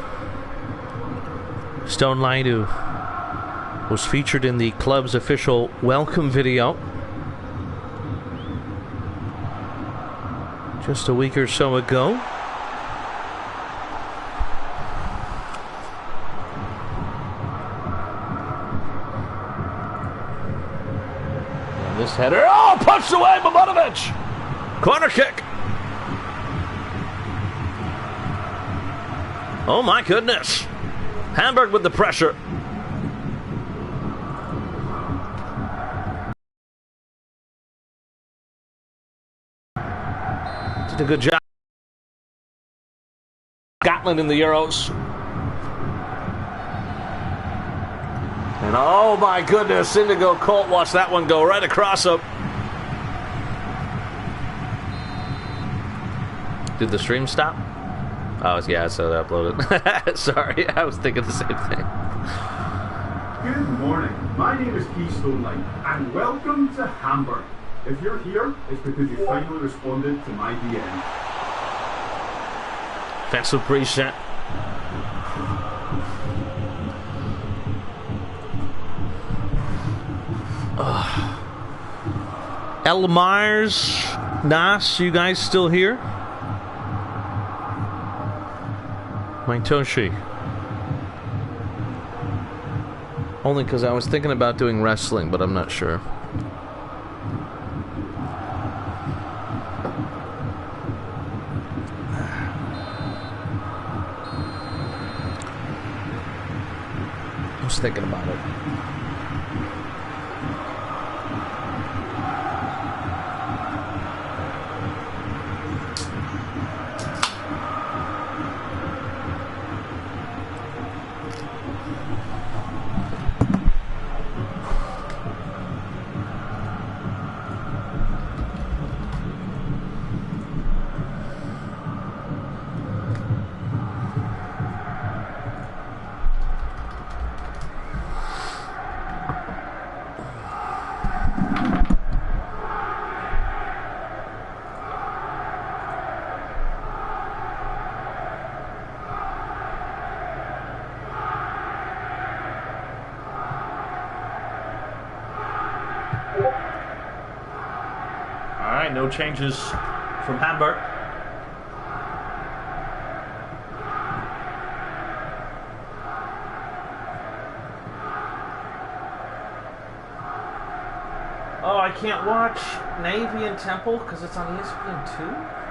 Stone Laidu was featured in the club's official welcome video just a week or so ago. And this header, punched away, Babanovic! Corner kick. Oh my goodness. Hamburg with the pressure. Did a good job. Scotland in the Euros. And oh my goodness, Indigo Colt watched that one go right across him. Did the stream stop? Oh, yeah, so I uploaded. Sorry, I was thinking the same thing. Good morning. My name is Keystone Light, and welcome to Hamburg. If you're here, it's because you finally responded to my DM. Fsl preset. Elmars, Nas, you guys still here? Maitoshi. Only because I was thinking about doing wrestling, but I'm not sure. I was thinking about it. no changes from Hamburg. Oh, I can't watch Navy and Temple because it's on ESPN 2?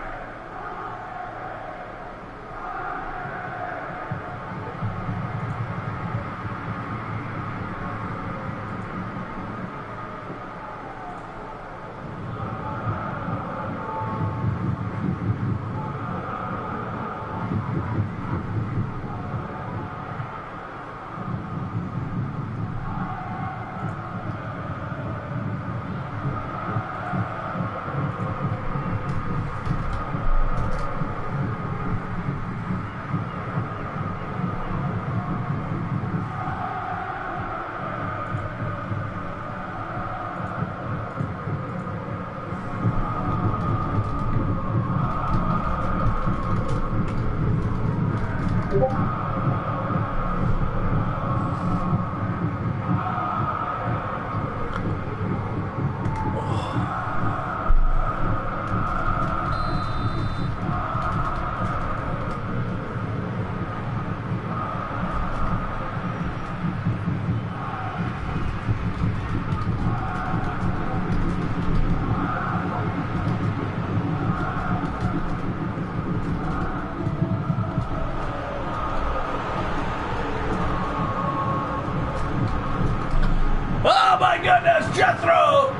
Oh my goodness, Jethro!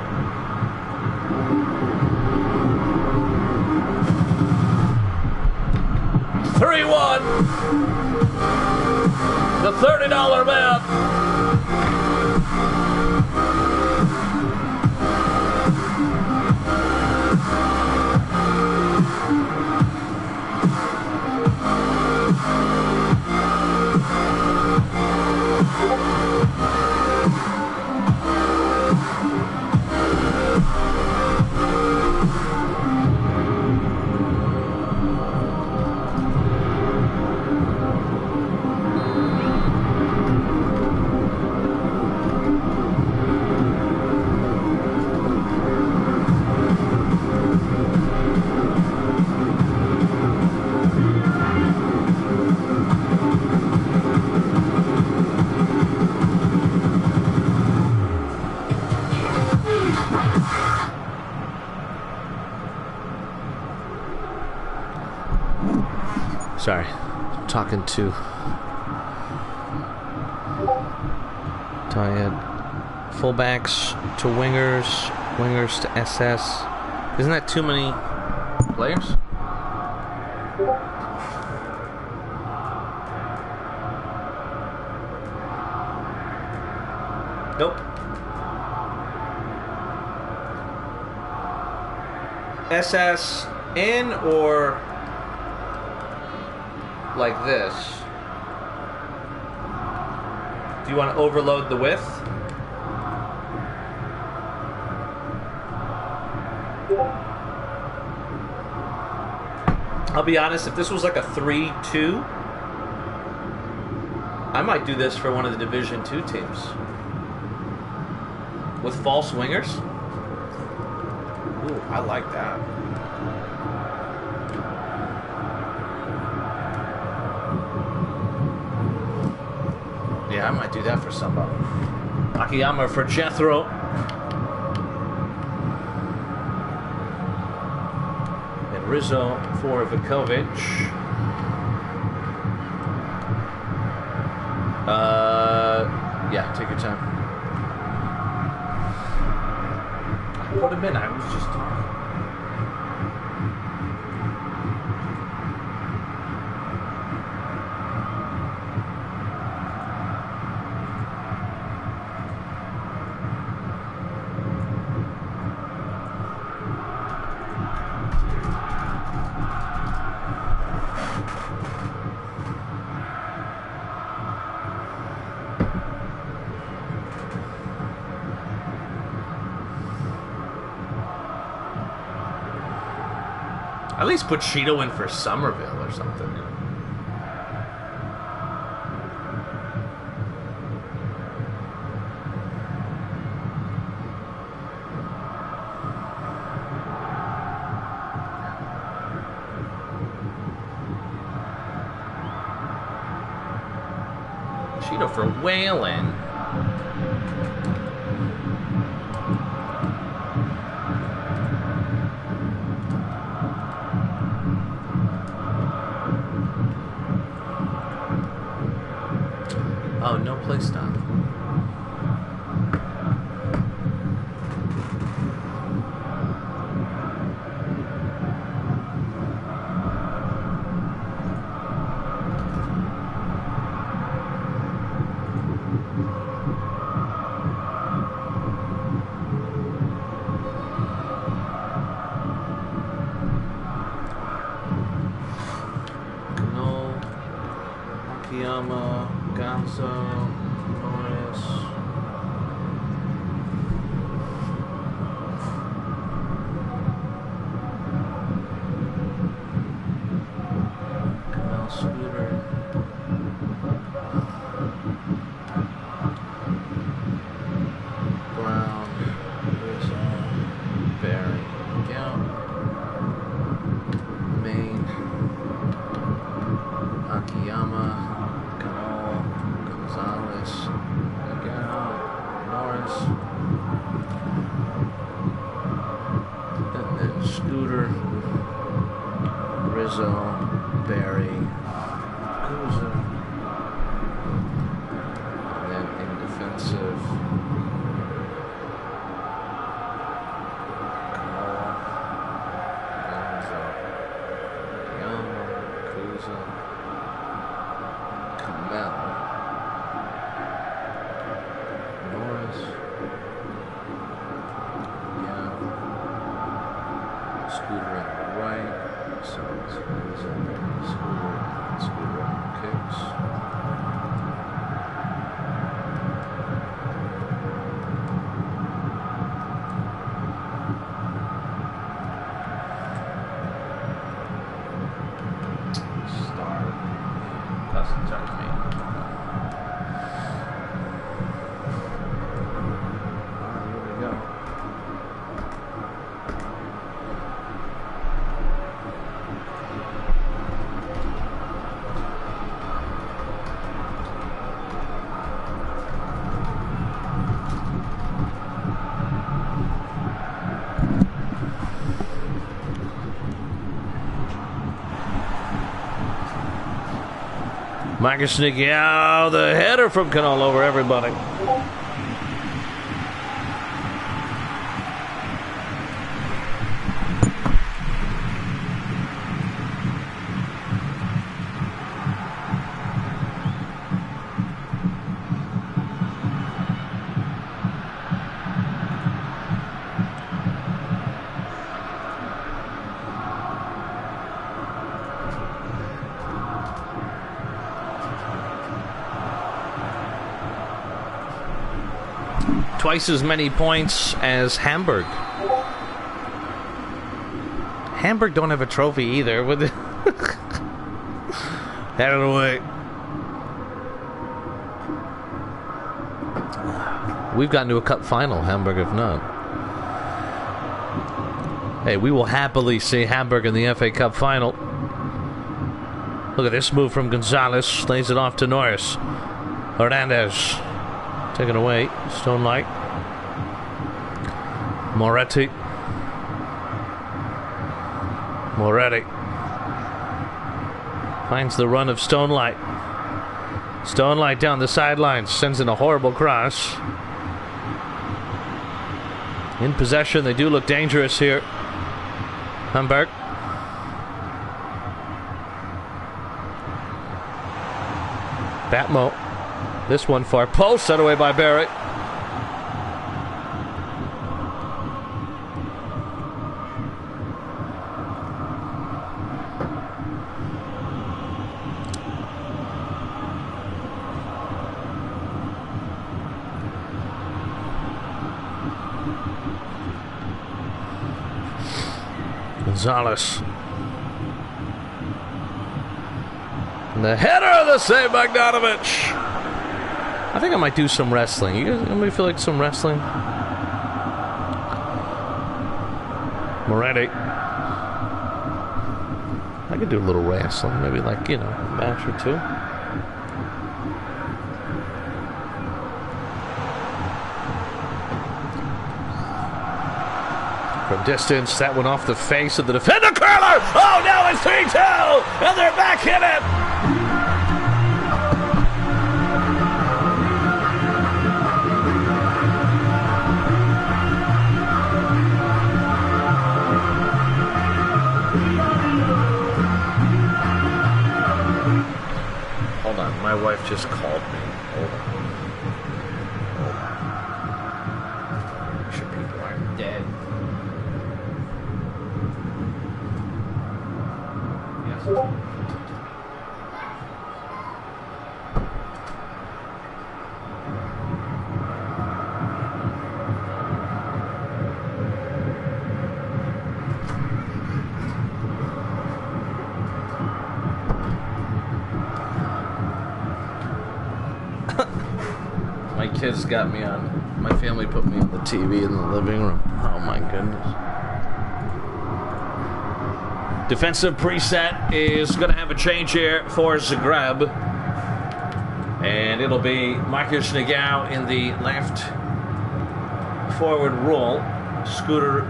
$3-1. The $30 bet. Sorry, talking to Tired. Fullbacks to wingers, wingers to SS. Isn't that too many players? Nope. SS in or like this? Do you want to overload the width? I'll be honest, if this was like a 3-2, I might do this for one of the Division 2 teams. With false wingers? Ooh, I like that. Yeah, I might do that for somebody. Akiyama for Jethro. And Rizzo for Vukovic. Yeah, take your time. I put him in, I was just talking. At least put Cheeto in for Somerville or something. Cheeto for whaling. Oh, no play stop. Marcus Nicky, oh, the header from Canol over everybody. Twice as many points as Hamburg. Hamburg don't have a trophy either. With it. Out of the way. We've gotten to a cup final, Hamburg if not. Hey, we will happily see Hamburg in the FA Cup final. Look at this move from Gonzalez. Lays it off to Norris. Hernandez. Taken away. Stone Light. Moretti. Finds the run of Stone Light. Stone Light down the sidelines. Sends in a horrible cross. In possession. They do look dangerous here. Hamburg. Batmo. This one far post, set away by Barrett. Gonzalez. And the header of the save, Bogdanovich. I think I might do some wrestling. You guys, anybody feel like some wrestling? Moretti. I could do a little wrestling, maybe like, you know, a match or two. distance. That went off the face of the defender. Curler! Oh, now it's 3-2! And they're back in it! Hold on, my wife just called me. Hold on. Make sure people aren't dead. Yes. My kids got me on. My family put me on the TV in the living room. Oh my goodness. Defensive preset is going to have a change here for Zagreb. And it'll be Marcus Nagao in the left forward role. Scooter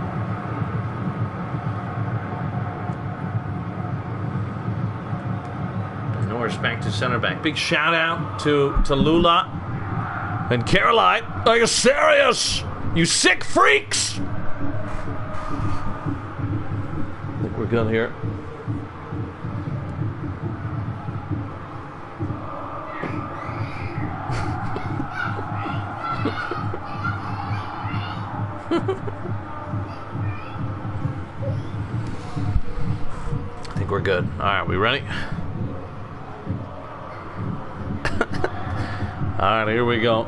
Norris back to center back. Big shout out to Lula and Caroline. Are you serious? You sick freaks! I think we're good here. I think we're good. All right, we ready? All right, here we go.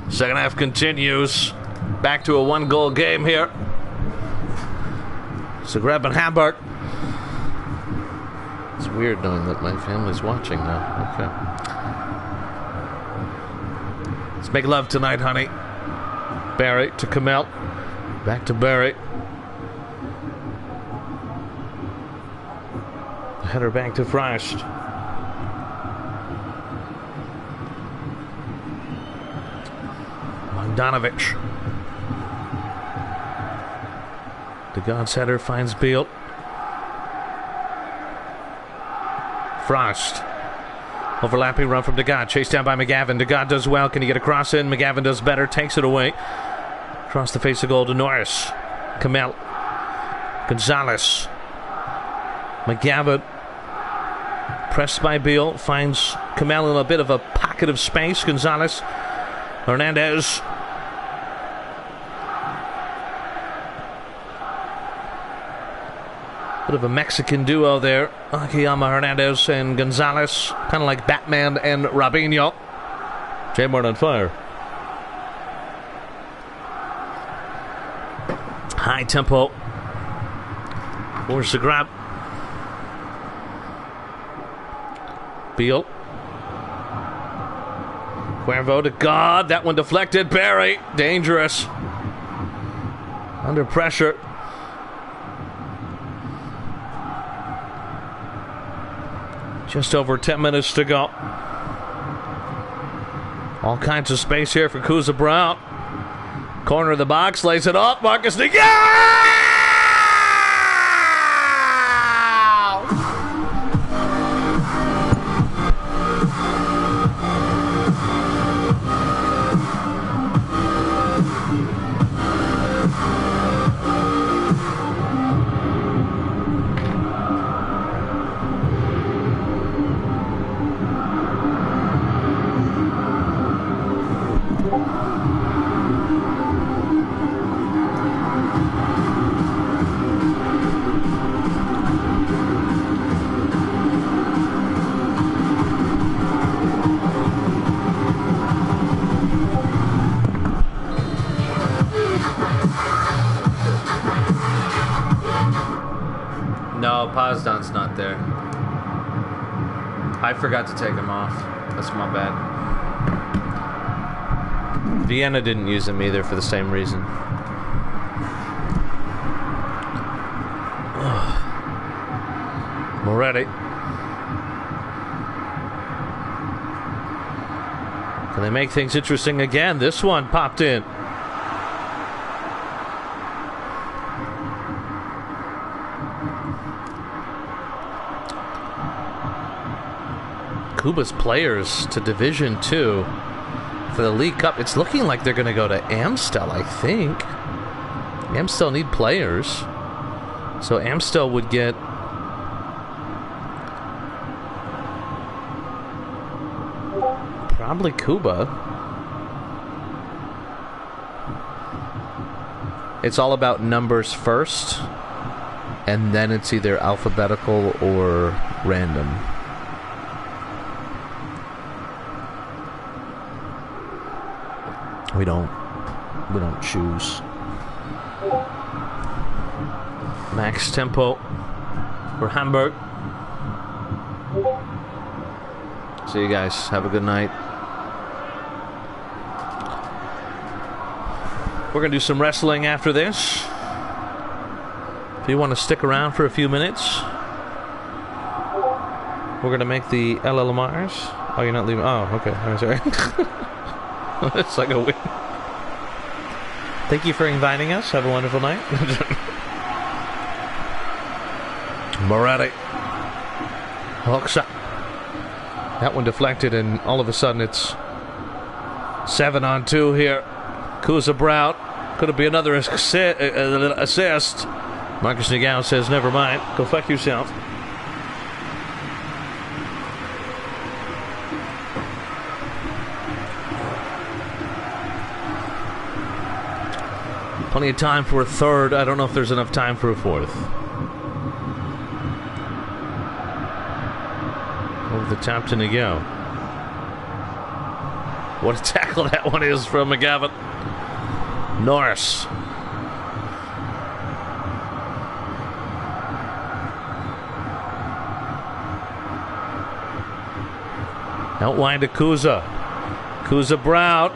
Second half continues. Back to a one-goal game here. Zagreb and Hamburg. It's weird knowing that my family's watching now. Okay. Let's make love tonight, honey. Barry to Kamel. Back to Barry. Header back to Frost. Donovich. DeGod's header finds Beal. Frost. Overlapping run from DeGod. Chased down by McGavin. DeGod does well. Can he get a cross in? McGavin does better. Takes it away. Across the face of goal to Norris. Kamel. Gonzalez. McGavin. Pressed by Beal. Finds Kamel in a bit of a pocket of space. Gonzalez. Hernandez. Bit of a Mexican duo there. Akiyama Hernandez and Gonzalez. Kind of like Batman and Robinho. J-Mart on fire. High tempo. Force the grab. Beal. Cuervo to God. That one deflected. Barry. Dangerous. Under pressure. Just over 10 minutes to go. All kinds of space here for Kuza Brown. Corner of the box, lays it off. Marcus Nagao! No, Pazdan's not there. I forgot to take him off. That's my bad. Vienna didn't use him either for the same reason. Moretti. Can they make things interesting again? This one popped in. Cuba's players to Division 2 for the League Cup. It's looking like they're going to go to Amstel, I think. Amstel need players. So Amstel would get... probably Cuba. It's all about numbers first, and then it's either alphabetical or random. We don't choose. Max tempo for Hamburg. See you guys. Have a good night. We're going to do some wrestling after this. If you want to stick around for a few minutes, we're going to make the LLMRs. Oh, you're not leaving? Oh, okay. I'm sorry. It's like a weird... Thank you for inviting us. Have a wonderful night. Moretti. Hooks up. That one deflected, and all of a sudden it's 7-on-2 here. Kuza Brown. Could it be another assist? Marcus Nagao says, never mind. Go fuck yourself. Plenty of time for a third. I don't know if there's enough time for a fourth. Over the top to Nagao. What a tackle that one is from McGavin. Norris. Outline to Kuza. Kuza Brown.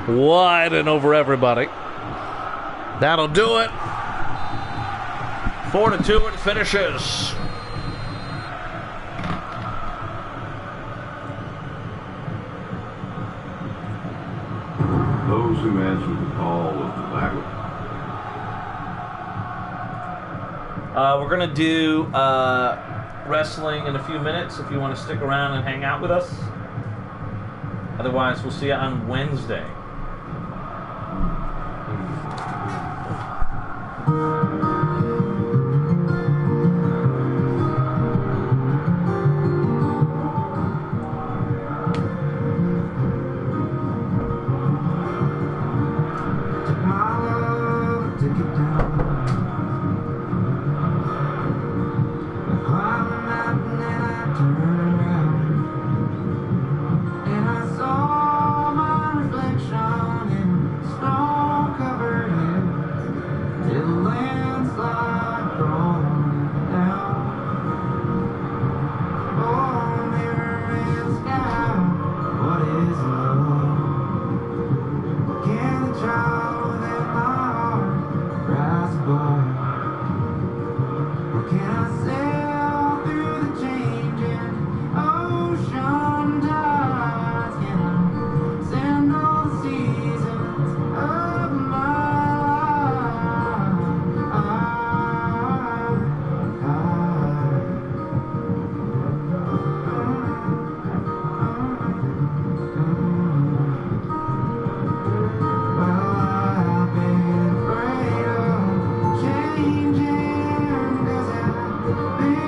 Wide and over everybody. That'll do it. 4-2 it finishes. Those who answered the call of the battle. We're going to do wrestling in a few minutes if you want to stick around and hang out with us. Otherwise, we'll see you on Wednesday. Changing, 'cause I've been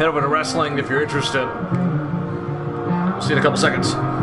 Head over to wrestling if you're interested. See you in a couple seconds.